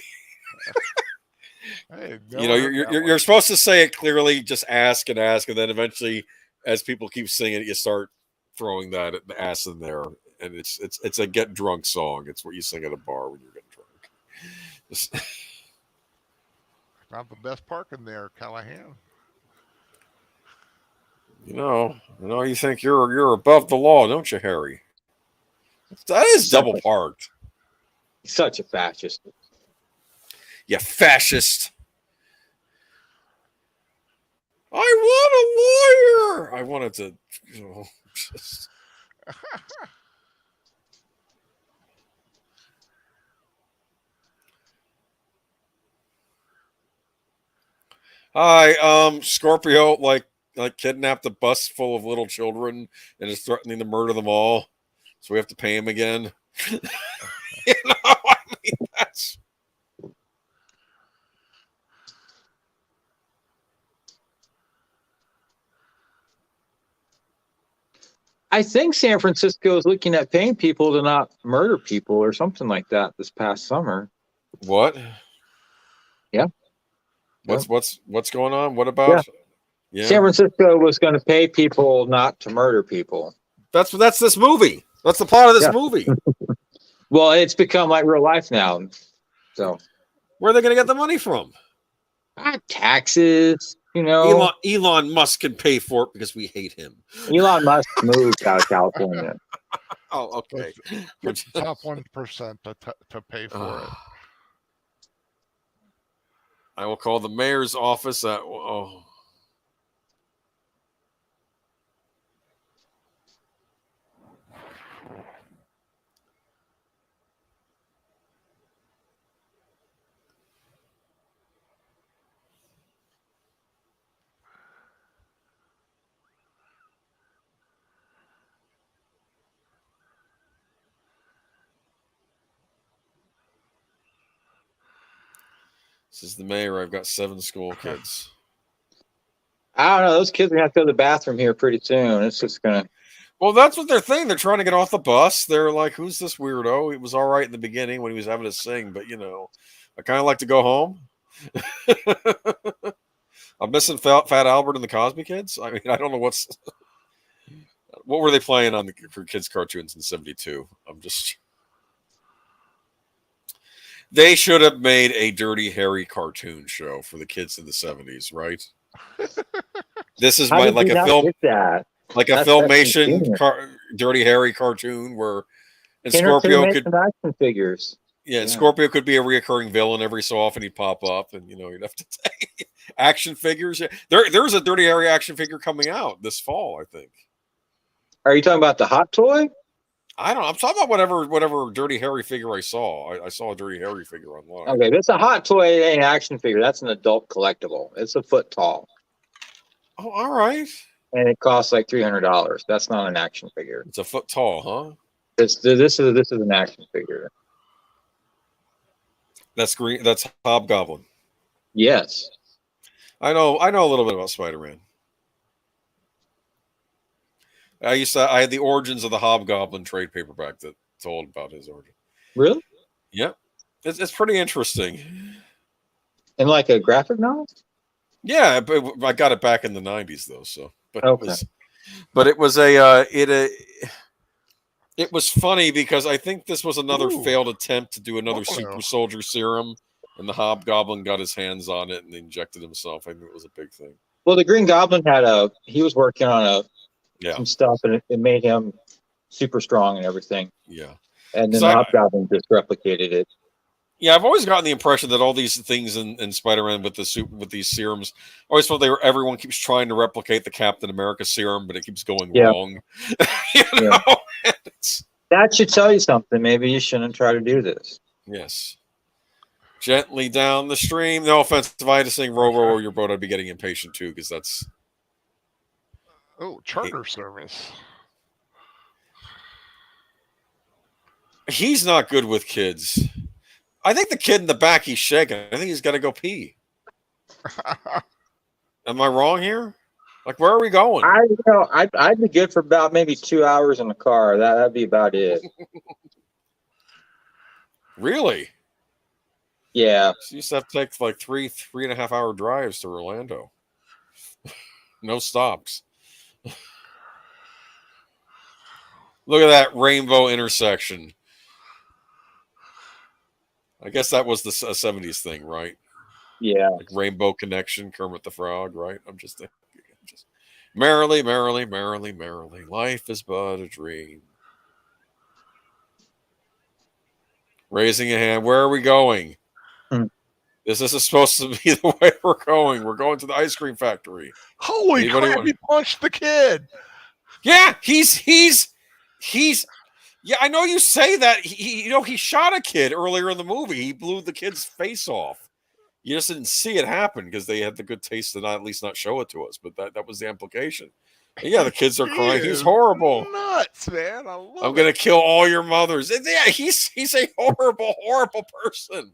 Hey, You know, you're supposed to say it clearly. Just ask, and then eventually, as people keep singing it, you start throwing the ass in there, and it's a get drunk song. It's what you sing at a bar when you're getting drunk. Not the best park in there, Callahan. You know, you think you're above the law, don't you, Harry? That is double parked. Such a fascist. You fascist. I want a lawyer. I wanted to, just... Hi, Scorpio, like kidnapped a bus full of little children and is threatening to murder them all. So we have to pay him again. I mean, that's... I think San Francisco is looking at paying people to not murder people or something like that this past summer. What? Yeah. What's going on? What about? Yeah. San Francisco was going to pay people not to murder people. That's this movie. That's the plot of this movie. Well, it's become like real life now. So where are they going to get the money from? Taxes, you know. Elon Musk can pay for it because we hate him. Elon Musk moved out of California. Oh, okay. Top 1% to pay for it. I will call the mayor's office at. Oh. This is the mayor. I've got 7 school kids. I don't know. Those kids are going to have to go to the bathroom here pretty soon. It's just going to. Well, that's what they're thinking. They're trying to get off the bus. They're like, who's this weirdo? It was all right in the beginning when he was having to sing, but, I kind of like to go home. I'm missing Fat Albert and the Cosby Kids. I mean, I don't know what were they playing on for kids' cartoons in '72? They should have made a Dirty Harry cartoon show for the kids in the '70s, right? This is like a Filmation Dirty Harry cartoon where Scorpio could action figures. Yeah, and Scorpio could be a reoccurring villain every so often. He'd pop up, and you'd have to take action figures. Yeah. There's a Dirty Harry action figure coming out this fall, I think. Are you talking about the hot toy? I don't know. I'm talking about whatever Dirty Harry figure I saw. I saw a Dirty Harry figure online. Okay, that's a hot toy. It ain't an action figure. That's an adult collectible. It's a foot tall. Oh, all right. And it costs like $300. That's not an action figure. It's a foot tall, huh? This is an action figure. That's green. That's Hobgoblin. Yes. I know a little bit about Spider-Man. I had the origins of the Hobgoblin trade paperback that told about his origin. Really? Yep. It's pretty interesting. And like a graphic novel? Yeah, but I got it back in the '90s though. So, but okay. It was funny because I think this was another failed attempt to do another super soldier serum, and the Hobgoblin got his hands on it and injected himself. I knew it was a big thing. Well, the Green Goblin he was working on some stuff, and it made him super strong and everything. Yeah. And then the Hobgoblin just replicated it. Yeah, I've always gotten the impression that all these things in Spider-Man with these serums, I always felt everyone keeps trying to replicate the Captain America serum, but it keeps going wrong. That should tell you something. Maybe you shouldn't try to do this. Yes. Gently down the stream. No offense. If I had to sing Row, Row, Row Your Boat, I'd be getting impatient too, because that's... Oh, charter service. He's not good with kids. I think the kid in the back, he's shaking. I think he's got to go pee. Am I wrong here? Like, where are we going? I'd be good for about maybe 2 hours in the car. That'd be about it. Really? Yeah. So you used to have to take like 3.5 hour drives to Orlando. No stops. Look at that rainbow intersection. I guess that was the 70s thing, right? Yeah. Like Rainbow Connection, Kermit the Frog, right? I'm just thinking. Merrily, merrily, merrily, merrily. Life is but a dream. Raising a hand. Where are we going? This isn't supposed to be the way we're going. We're going to the ice cream factory. Holy Anybody crap! want- He punched the kid. Yeah, he's. Yeah, I know you say that. He shot a kid earlier in the movie. He blew the kid's face off. You just didn't see it happen because they had the good taste to not at least not show it to us. But that was the implication. And yeah, the kids are crying. He's is horrible. Nuts, man. I love I'm gonna kill all your mothers. And yeah, he's a horrible, horrible person.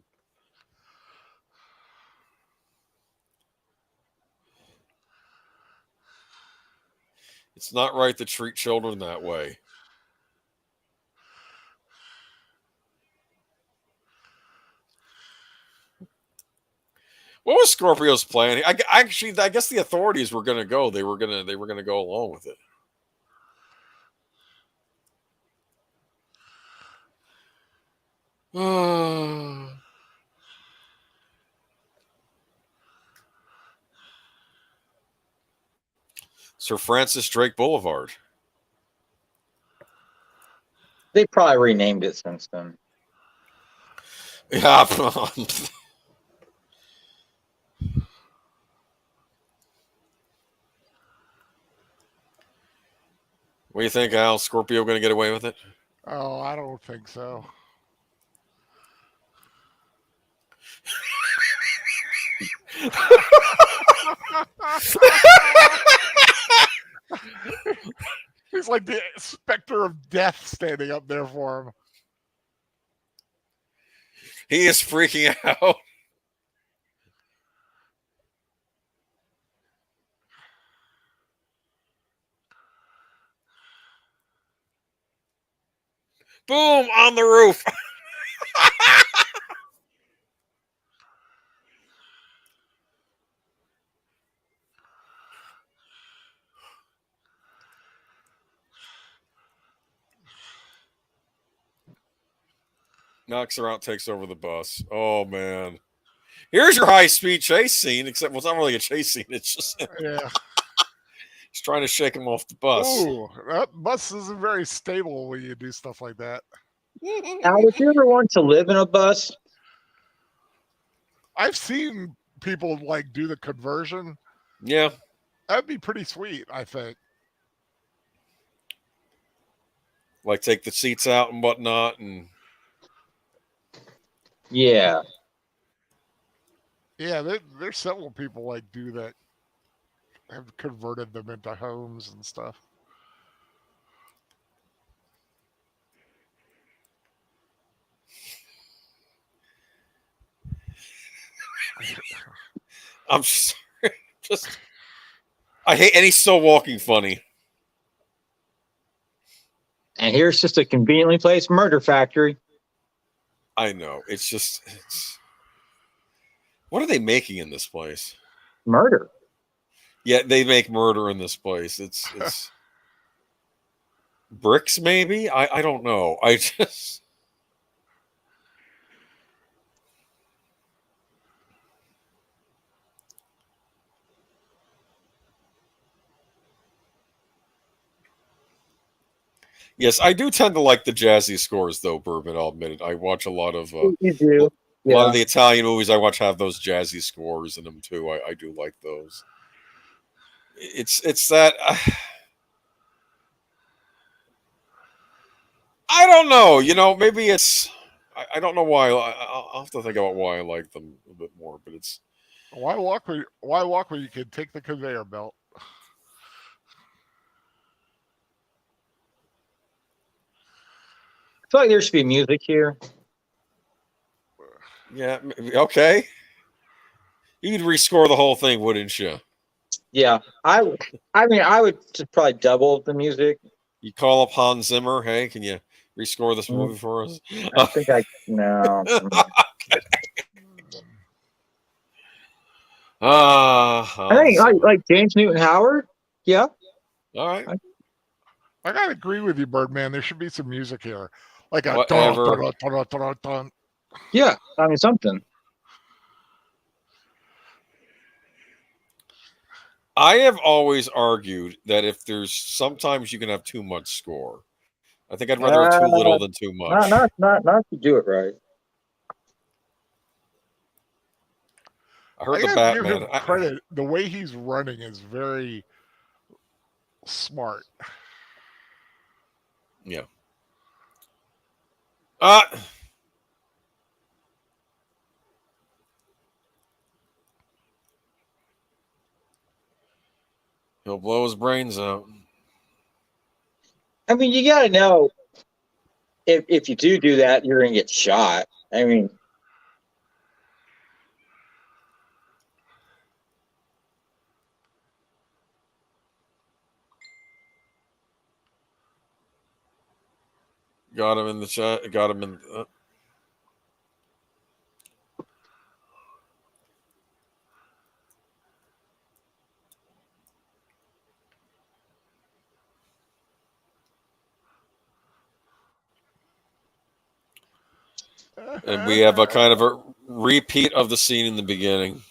It's not right to treat children that way. What was Scorpio's plan? I guess the authorities were going to go. They were going to go along with it. Sir Francis Drake Boulevard. They probably renamed it since then. Yeah. What do you think, Al? Scorpio going to get away with it? Oh, I don't think so. He's like the specter of death standing up there for him. He is freaking out. Boom, on the roof. Knocks her out, takes over the bus. Oh, man. Here's your high-speed chase scene, except well, it's not really a chase scene. It's just Yeah. he's trying to shake him off the bus. Ooh, that bus isn't very stable when you do stuff like that. Al, would you ever want to live in a bus? I've seen people like do the conversion. Yeah. That'd be pretty sweet, I think. Like take the seats out and whatnot. And Yeah. Yeah, there's several people like do that. Have converted them into homes and stuff. I'm sorry. Just I hate, and he's still walking funny. And here's just a conveniently placed murder factory. I know. It's what are they making in this place? Murder. Yeah, they make murder in this place. It's bricks, maybe? I don't know. I just Yes, I do tend to like the jazzy scores, though, Bourbon. I'll admit it. I watch a lot of You do. a lot of the Italian movies I watch have those jazzy scores in them too. I do like those. It's that I don't know. You know, maybe it's I don't know why. I'll have to think about why I like them a bit more. But it's Why walk when you can take the conveyor belt? I feel like there should be music here. yeah okay. You could rescore the whole thing, wouldn't you? Yeah, I would just probably double the music. You call up Hans Zimmer. Hey, can you rescore this movie for us? I think no. I think like James Newton Howard. Yeah. All right. I gotta agree with you, Birdman. There should be some music here, like a Whatever. dun, dun, dun, dun, dun, dun, dun. Yeah, I mean something. I have always argued that if there's sometimes you can have too much score. I think I'd rather have too little than too much. Not to do it right. I heard I the gotta give Batman. him credit. The way he's running is very smart. Yeah. He'll blow his brains out. I mean, you got to know if you do that, you're going to get shot. I mean, Got him in the chat. Got him in. And we have a kind of a repeat of the scene in the beginning.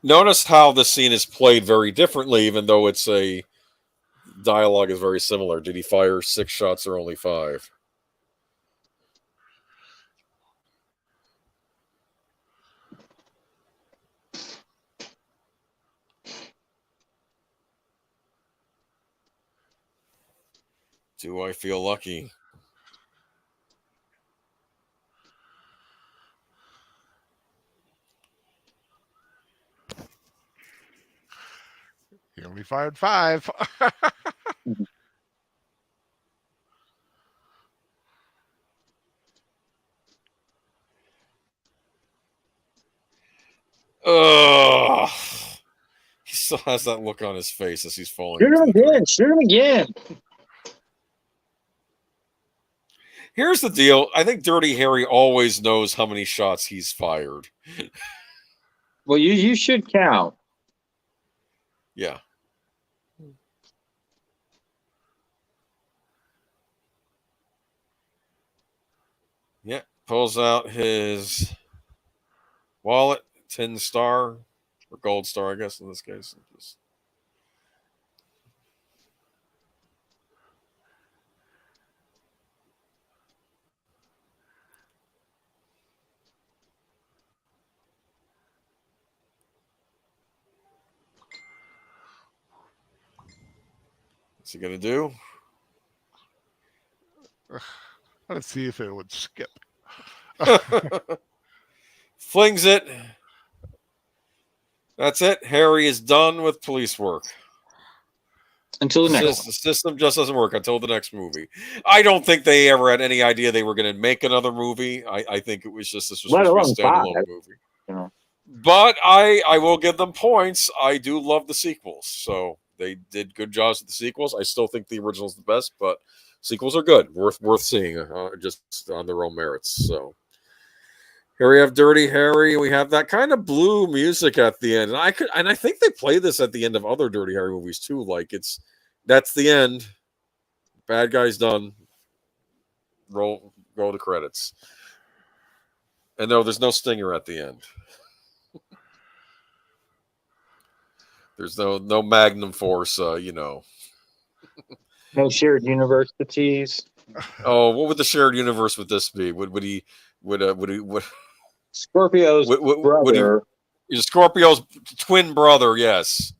Notice how the scene is played very differently, even though it's a dialogue is very similar. Did he fire 6 shots or only 5? Do I feel lucky? He only fired 5. Ugh. He still has that look on his face as he's falling shoot into him the again. grave. Shoot him again. Here's the deal. I think Dirty Harry always knows how many shots he's fired. Well, you should count. Yeah. Yeah. Pulls out his wallet, tin star, or gold star, I guess, in this case. Just... What's he gonna do? Let's see if it would skip. Flings it. That's it. Harry is done with police work. Until the next The system just doesn't work until the next movie. I don't think they ever had any idea they were going to make another movie. I think it was just this was Let supposed to be a alone standalone 5. movie. You know. But I will give them points. I do love the sequels, so they did good jobs with the sequels. I still think the original is the best, but sequels are good, worth seeing, just on their own merits. So here we have Dirty Harry. We have that kind of blue music at the end, and I think they play this at the end of other Dirty Harry movies too. Like that's the end. Bad guy's done. Roll the credits. And no, there's no stinger at the end. There's no Magnum Force, No shared universe to tease. Oh, what would the shared universe with this be? Would Scorpio's brother, Scorpio's twin brother? Yes,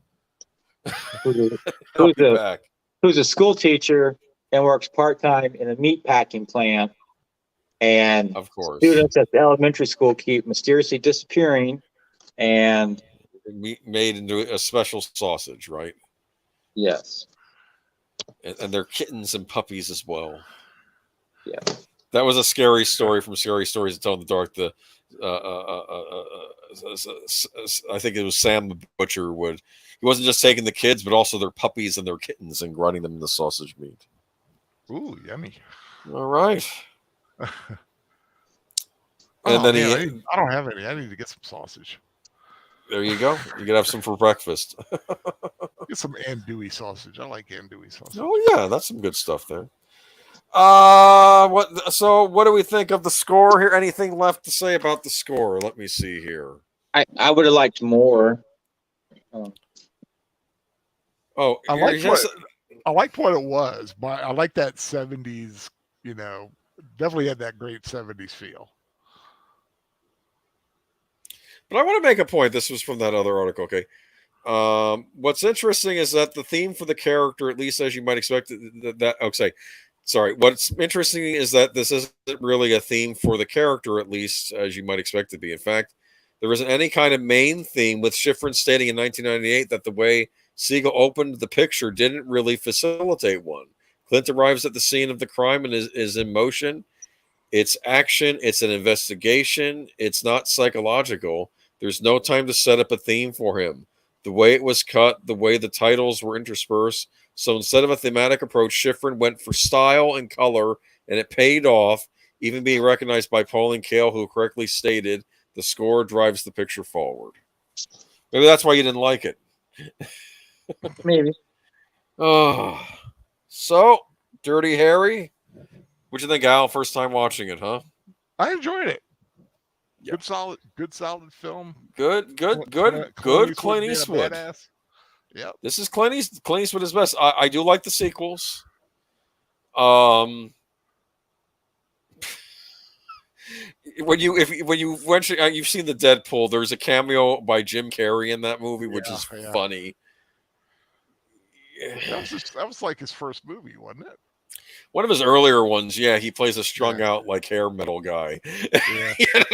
I'll be back. Who's a school teacher and works part-time in a meat packing plant, and Of course, students at the elementary school keep mysteriously disappearing, and made into a special sausage, right? yes, And they're kittens and puppies as well. yeah. That was a scary story from Scary Stories to Tell in the Dark. I think it was Sam the Butcher he wasn't just taking the kids, but also their puppies and their kittens and grinding them into sausage meat. Ooh, yummy. All right. And then I don't have any. I need to get some sausage. There you go. You can have some for breakfast. Get some andouille sausage. I like andouille sausage. Oh yeah, that's some good stuff there. What do we think of the score here? Anything left to say about the score? Let me see here. I would have liked more. Oh, I liked yes. what it was, but I like that 70s, you know, definitely had that great 70s feel. But I want to make a point. This was from that other article. Okay. What's interesting is that the theme for the character, at least as you might expect, okay. Sorry. What's interesting is that this isn't really a theme for the character, at least as you might expect it to be. In fact, there isn't any kind of main theme, with Schifrin stating in 1998 that the way Siegel opened the picture didn't really facilitate one. Clint arrives at the scene of the crime and is in motion. It's action. It's an investigation. It's not psychological. There's no time to set up a theme for him. The way it was cut, the way the titles were interspersed. So instead of a thematic approach, Schifrin went for style and color, and it paid off, even being recognized by Pauline Kael, who correctly stated, the score drives the picture forward. Maybe that's why you didn't like it. Maybe. Oh, so Dirty Harry. What'd you think, Al? First time watching it, huh? I enjoyed it. Yeah. Good solid film. Good Clint Eastwood. Yep. This is Clint Eastwood is best. I do like the sequels. When you've seen the Deadpool, there's a cameo by Jim Carrey in that movie, which is funny. That was like his first movie, wasn't it? One of his earlier ones, yeah, he plays a strung out like hair metal guy. Yeah. And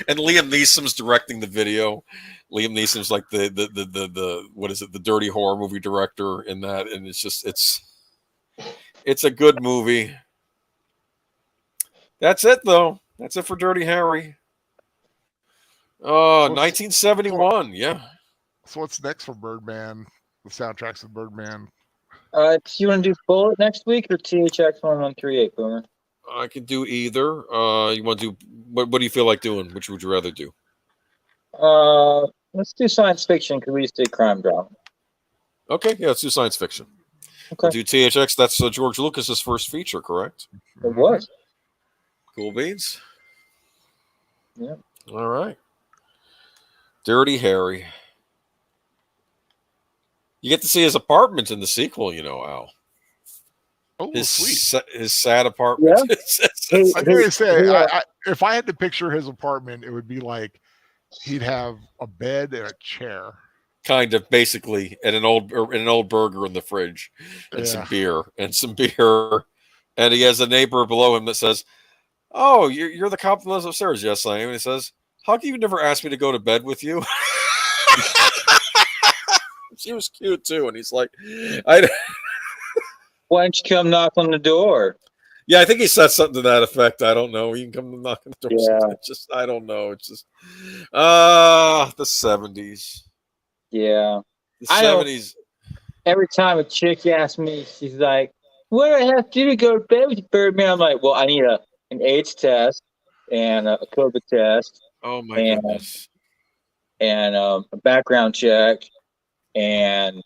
and Liam Neeson's directing the video. Liam Neeson's like the what is it, the dirty horror movie director in that, and it's a good movie. That's it though. That's it for Dirty Harry. 1971, yeah. So what's next for Birdman? The soundtracks of Birdman. Do you want to do Bullet next week or THX 1138, Boomer? I can do either. You want to do what do you feel like doing? Which would you rather do? Let's do science fiction because we used to do crime drama. Okay, yeah, let's do science fiction. Okay. We'll do THX. That's George Lucas's first feature, correct? It was. Cool beans. Yeah. All right. Dirty Harry. You get to see his apartment in the sequel, Al. Oh, his sweet. His sad apartment. Yeah. I gotta say, if I had to picture his apartment, it would be like he'd have a bed and a chair. Kind of, basically, and an old burger in the fridge, and some beer, and he has a neighbor below him that says, "Oh, you're the cop that lives upstairs." Yes, I am. And he says, "How come you never asked me to go to bed with you?" She was cute too, and he's like, "Why don't you come knock on the door?" Yeah, I think he said something to that effect. I don't know. You can come knock on the door. Yeah. It's just, I don't know. It's just, the 70s. Yeah. The 70s. Every time a chick asks me, she's like, "What do I have to do to go to bed with you, Birdman?" I'm like, "Well, I need an AIDS test and a COVID test. Oh my goodness. And a background check. And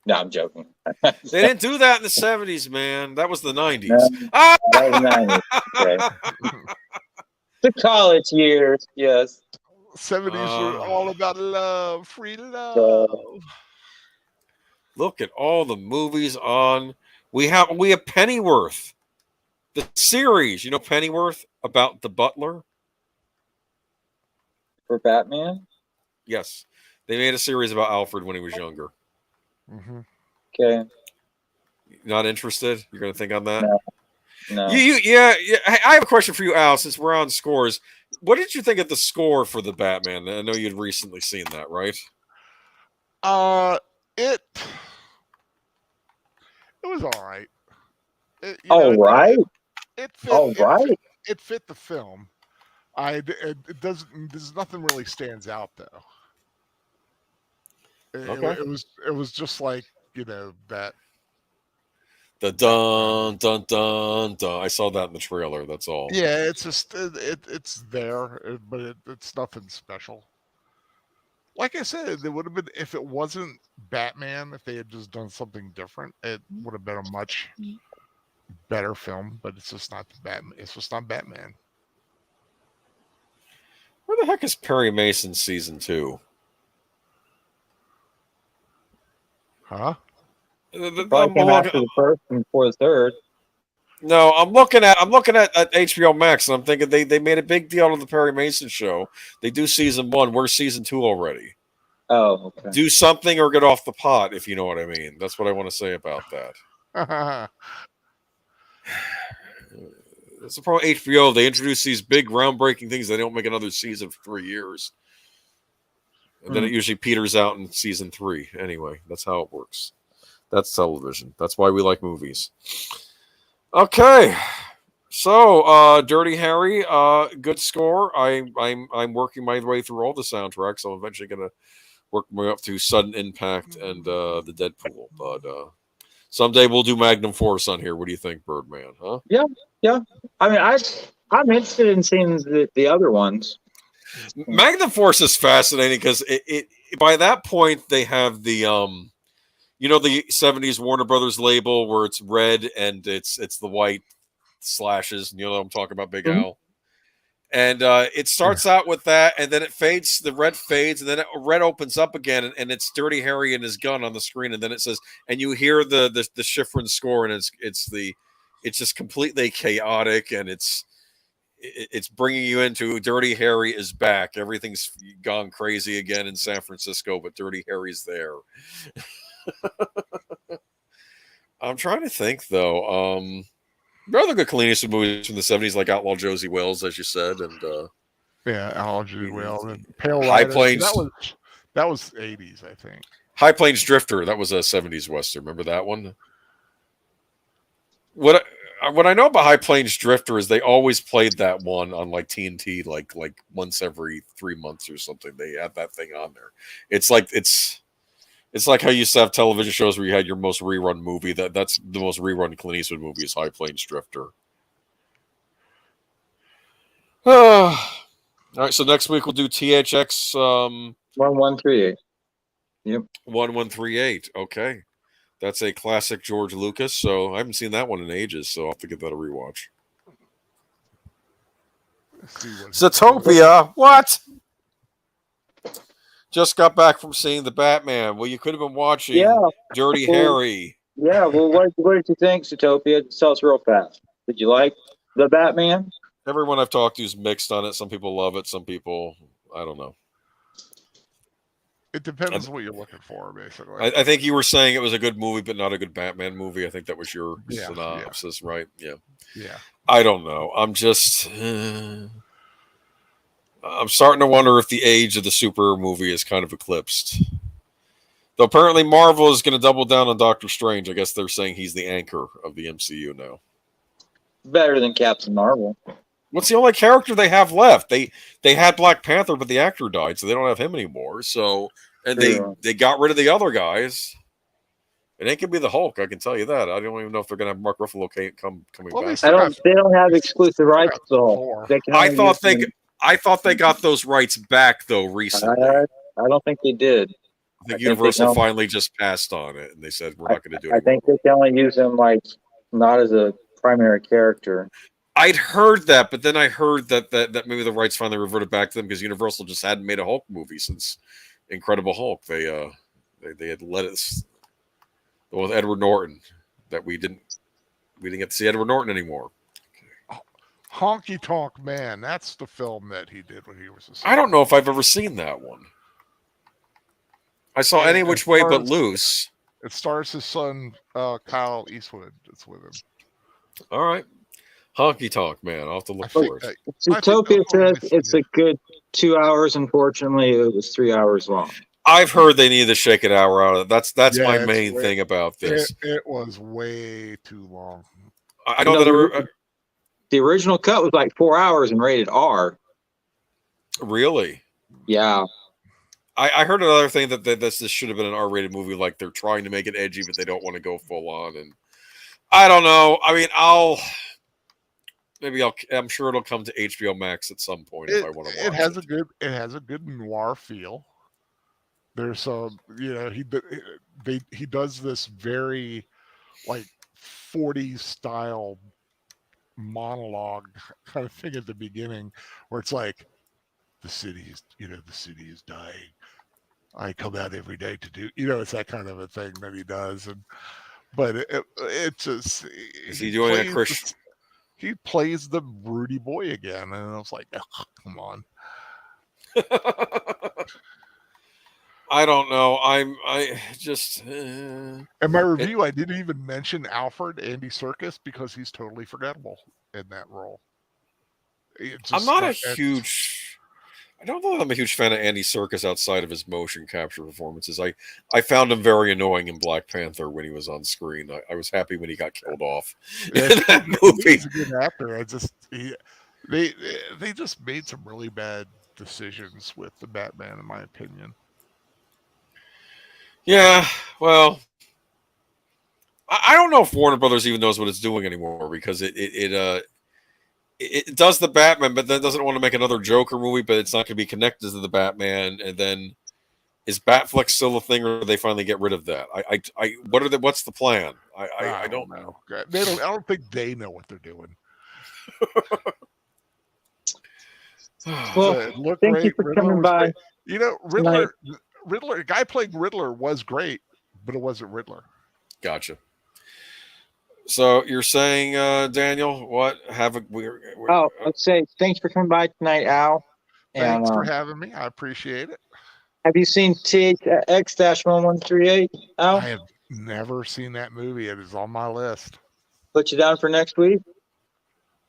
no, I'm joking. They didn't do that in the 70s, man. That was the 90s. No, that was the 90s. Okay. The college years, yes. 70s were all about love, free love. Look at all the movies on. We have Pennyworth, the series. You know Pennyworth, about the butler for Batman. Yes, they made a series about Alfred when he was younger. Mm-hmm. Okay. Not interested? You're gonna think on that? No. Yeah. I have a question for you, Al. Since we're on scores, what did you think of the score for the Batman? I know you'd recently seen that, right? It was all right. It fit. All right. It fit the film. It doesn't. There's nothing really stands out though. It was just like that. The dun dun dun dun. I saw that in the trailer. That's all. Yeah, it's just it's there, but it's nothing special. Like I said, it would have been if it wasn't Batman. If they had just done something different, it would have been a much better film. But it's just not Batman. It's just not Batman. Where the heck is Perry Mason season 2? Huh? Probably came after the first and before the third. No, I'm looking at HBO Max, and I'm thinking they made a big deal of the Perry Mason show. They do season 1. Where's season 2 already? Oh, okay. Do something or get off the pot, if you know what I mean. That's what I want to say about that. It's a problem with HBO. They introduce these big groundbreaking things. They don't make another season for 3 years. And then it usually peters out in season 3. Anyway, that's how it works. That's television. That's why we like movies. Okay. So, Dirty Harry, good score. I'm working my way through all the soundtracks. So I'm eventually gonna work my way up to Sudden Impact and the Deadpool. But someday we'll do Magnum Force on here. What do you think, Birdman? Huh? Yeah. I mean, I'm interested in seeing the other ones. Magnum Force is fascinating because it by that point they have the the 70s Warner Brothers label where it's red and it's the white slashes. You know what I'm talking about, Big Al. And it starts out with that, and then it fades. The red fades, and then red opens up again, and it's Dirty Harry and his gun on the screen, and then it says, and you hear the Schifrin score, and it's just completely chaotic, and it's bringing you into Dirty Harry is back. Everything's gone crazy again in San Francisco, but Dirty Harry's there. I'm trying to think though. Rather good Clint Eastwood movies from the 70s, like Outlaw Josie Wells, as you said, and Outlaw Josie Wells and Pale High Rider. Plains. That was 80s, I think. High Plains Drifter. That was a 70s western. Remember that one? What I know about High Plains Drifter is they always played that one on like TNT, like once every 3 months or something. They had that thing on there. It's like how you used to have television shows where you had your most rerun movie. That's the most rerun Clint Eastwood movie is High Plains Drifter. All right, so next week we'll do THX 1138. Yep. 1138. Okay. That's a classic George Lucas, so I haven't seen that one in ages, so I'll have to give that a rewatch. Zootopia? What? Just got back from seeing the Batman. Well, you could have been watching Dirty Harry. Yeah, well, what did you think, Zootopia? Tell us real fast. Did you like the Batman? Everyone I've talked to is mixed on it. Some people love it. Some people, I don't know. It depends what you're looking for, basically. I think you were saying it was a good movie, but not a good Batman movie. I think that was your synopsis, right? Yeah. Yeah. I don't know. I'm just... I'm starting to wonder if the age of the super movie is kind of eclipsed. Though apparently Marvel is going to double down on Doctor Strange. I guess they're saying he's the anchor of the MCU now. Better than Captain Marvel. What's the only character they have left? They had Black Panther, but the actor died, so they don't have him anymore. So they got rid of the other guys. It ain't gonna be the Hulk, I can tell you that. I don't even know if they're gonna have Mark Ruffalo coming back. They don't have exclusive rights to Hulk. I thought they got those rights back though recently. I don't think they did. I think Universal finally just passed on it, and they said we're not going to do it. I think they can only use him like not as a primary character. I'd heard that, but then I heard that maybe the rights finally reverted back to them because Universal just hadn't made a Hulk movie since Incredible Hulk. They had let us with Edward Norton that we didn't get to see Edward Norton anymore. Honky Tonk Man, that's the film that he did when he was a son. I don't know if I've ever seen that one. I saw Any Which Way But Loose. It stars his son, Kyle Eastwood. It's with him. All right. Honky Tonk Man. I'll have to look for it. Zootopia says it's a good 2 hours. Unfortunately, it was 3 hours long. I've heard they need to shake an hour out of it. That's my main thing about this. It was way too long. I know that the original cut was like 4 hours and rated R. Really? Yeah. I heard another thing that this should have been an R-rated movie. Like they're trying to make it edgy, but they don't want to go full on. And I don't know. I mean, I'm sure it'll come to HBO Max at some point if I want to watch it. It has a good noir feel. There's some, he does this very like 40s style monologue kind of thing at the beginning where it's like the city is dying, I come out every day to do, it's that kind of a thing that he does. But it just, Is he doing a Chris? he plays the Rudy boy again. And I was like, oh, come on. I don't know. I just. In my review, I didn't even mention Alfred, Andy Serkis, because he's totally forgettable in that role. I'm not a huge. I don't know that I'm a huge fan of Andy Serkis outside of his motion capture performances. I found him very annoying in Black Panther when he was on screen. I was happy when he got killed off in that movie. He's a good actor. They just made some really bad decisions with the Batman, in my opinion. Yeah, well, I don't know if Warner Brothers even knows what it's doing anymore, because it does the Batman, but then doesn't want to make another Joker movie, but it's not going to be connected to the Batman. And then is Batfleck still a thing, or do they finally get id of that? What's the plan? I don't know. I don't think they know what they're doing. Well, thank you for coming by. Riddler, the guy playing Riddler was great, but it wasn't Riddler. Gotcha. So you're saying, Daniel, what? Let's say thanks for coming by tonight, Al. Thanks for having me. I appreciate it. Have you seen THX-1138, Al? I have never seen that movie. It is on my list. Put you down for next week?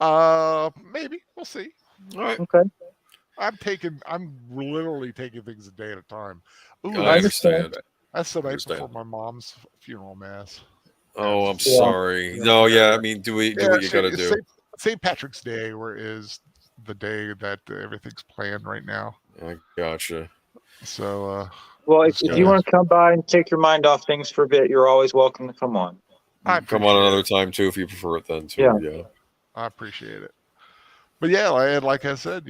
Maybe. We'll see. All right. Okay. I'm literally taking things a day at a time. Ooh, I understand. That's the night before my mom's funeral mass. Oh, I'm sorry. No, yeah. I mean, do what you got to do? St. Patrick's Day is the day that everything's planned right now. I gotcha. So, well, if you want to come by and take your mind off things for a bit, you're always welcome to come on. Come on another time too, if you prefer it then too. Yeah. I appreciate it. But yeah, like I said,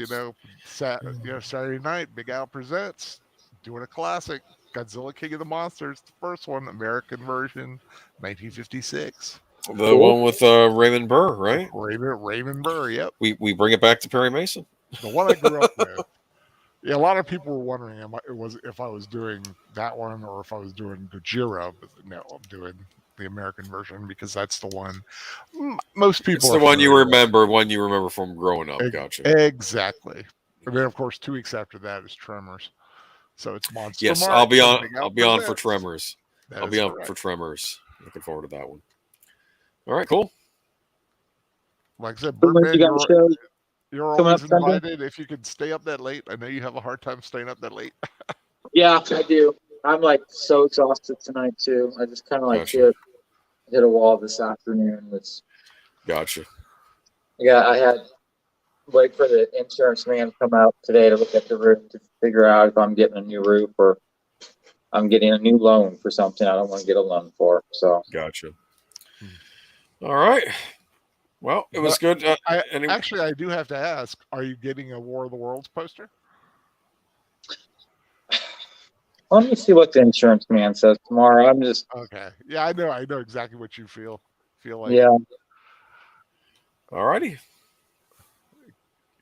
Saturday night, Big Al presents, doing a classic, Godzilla King of the Monsters, the first one, American version, 1956. The one with Raymond Burr, right? Raymond Burr, yep. We bring it back to Perry Mason. The one I grew up with. Yeah, a lot of people were wondering if I was doing that one or if I was doing Gojira, but no, I'm doing the American version because that's the one most people. It's the one you remember from growing up. Gotcha. Exactly. And then, of course, 2 weeks after that is Tremors. So it's Monster. Yes, Mark, I'll be on for Tremors. I'll be on for Tremors. Looking forward to that one. All right, cool. Like I said, Birdman, you're always invited if you can stay up that late. I know you have a hard time staying up that late. Yeah, I do. I'm so exhausted tonight too. I just kind of hit a wall this afternoon. Gotcha. Yeah, I had wait for the insurance man to come out today to look at the roof to figure out if I'm getting a new roof or I'm getting a new loan for something I don't want to get a loan for. So gotcha. All right. Well, it was good. Actually, I do have to ask: are you getting a War of the Worlds poster? Let me see what the insurance man says tomorrow. I'm just okay. Yeah, I know exactly what you feel like. Yeah. All righty.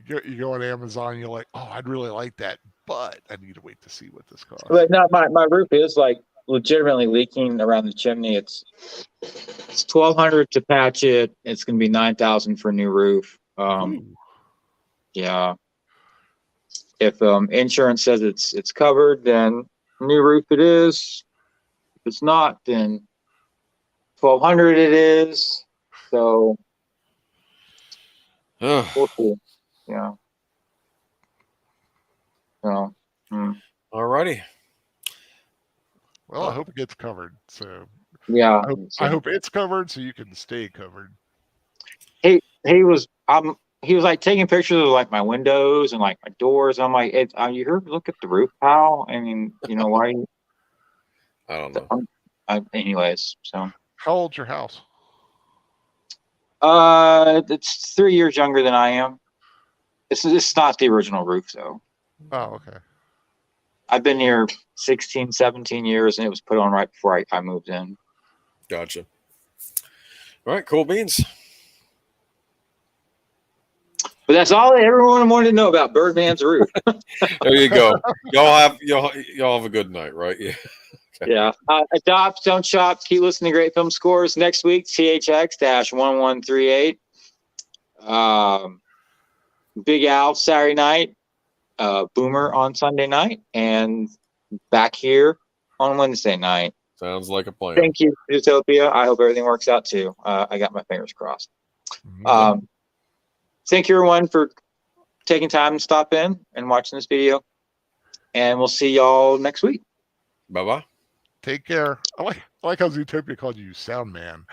You go on Amazon, you're like, oh, I'd really like that, but I need to wait to see what this costs. But no, my roof is legitimately leaking around the chimney. It's $1,200 to patch it. It's going to be $9,000 for a new roof. Yeah. If insurance says it's covered, then new roof it is. If it's not, then $1,200 it is. So we'll see. Yeah. So. All righty. Well, I hope it gets covered. So yeah, I hope it's covered so you can stay covered. He was taking pictures of my windows and my doors. I'm like, you heard? Look at the roof, pal. I mean, why? I don't know. Anyways, so how old's your house? It's 3 years younger than I am. It's not the original roof though. Oh, okay. I've been here 16, 17 years, and it was put on right before I moved in. Gotcha. All right, cool beans. But that's all everyone wanted to know about Birdman's roof. There you go. Y'all have a good night, right? Yeah. Yeah. Adopt, don't shop. Keep listening to Great Film Scores. Next week, THX-1138. Big Al Saturday night. Boomer on Sunday night. And back here on Wednesday night. Sounds like a plan. Thank you, Utopia. I hope everything works out too. I got my fingers crossed. Thank you, everyone, for taking time to stop in and watching this video. And we'll see y'all next week. Bye-bye. Take care. I like how Zootopia called you Sound Man.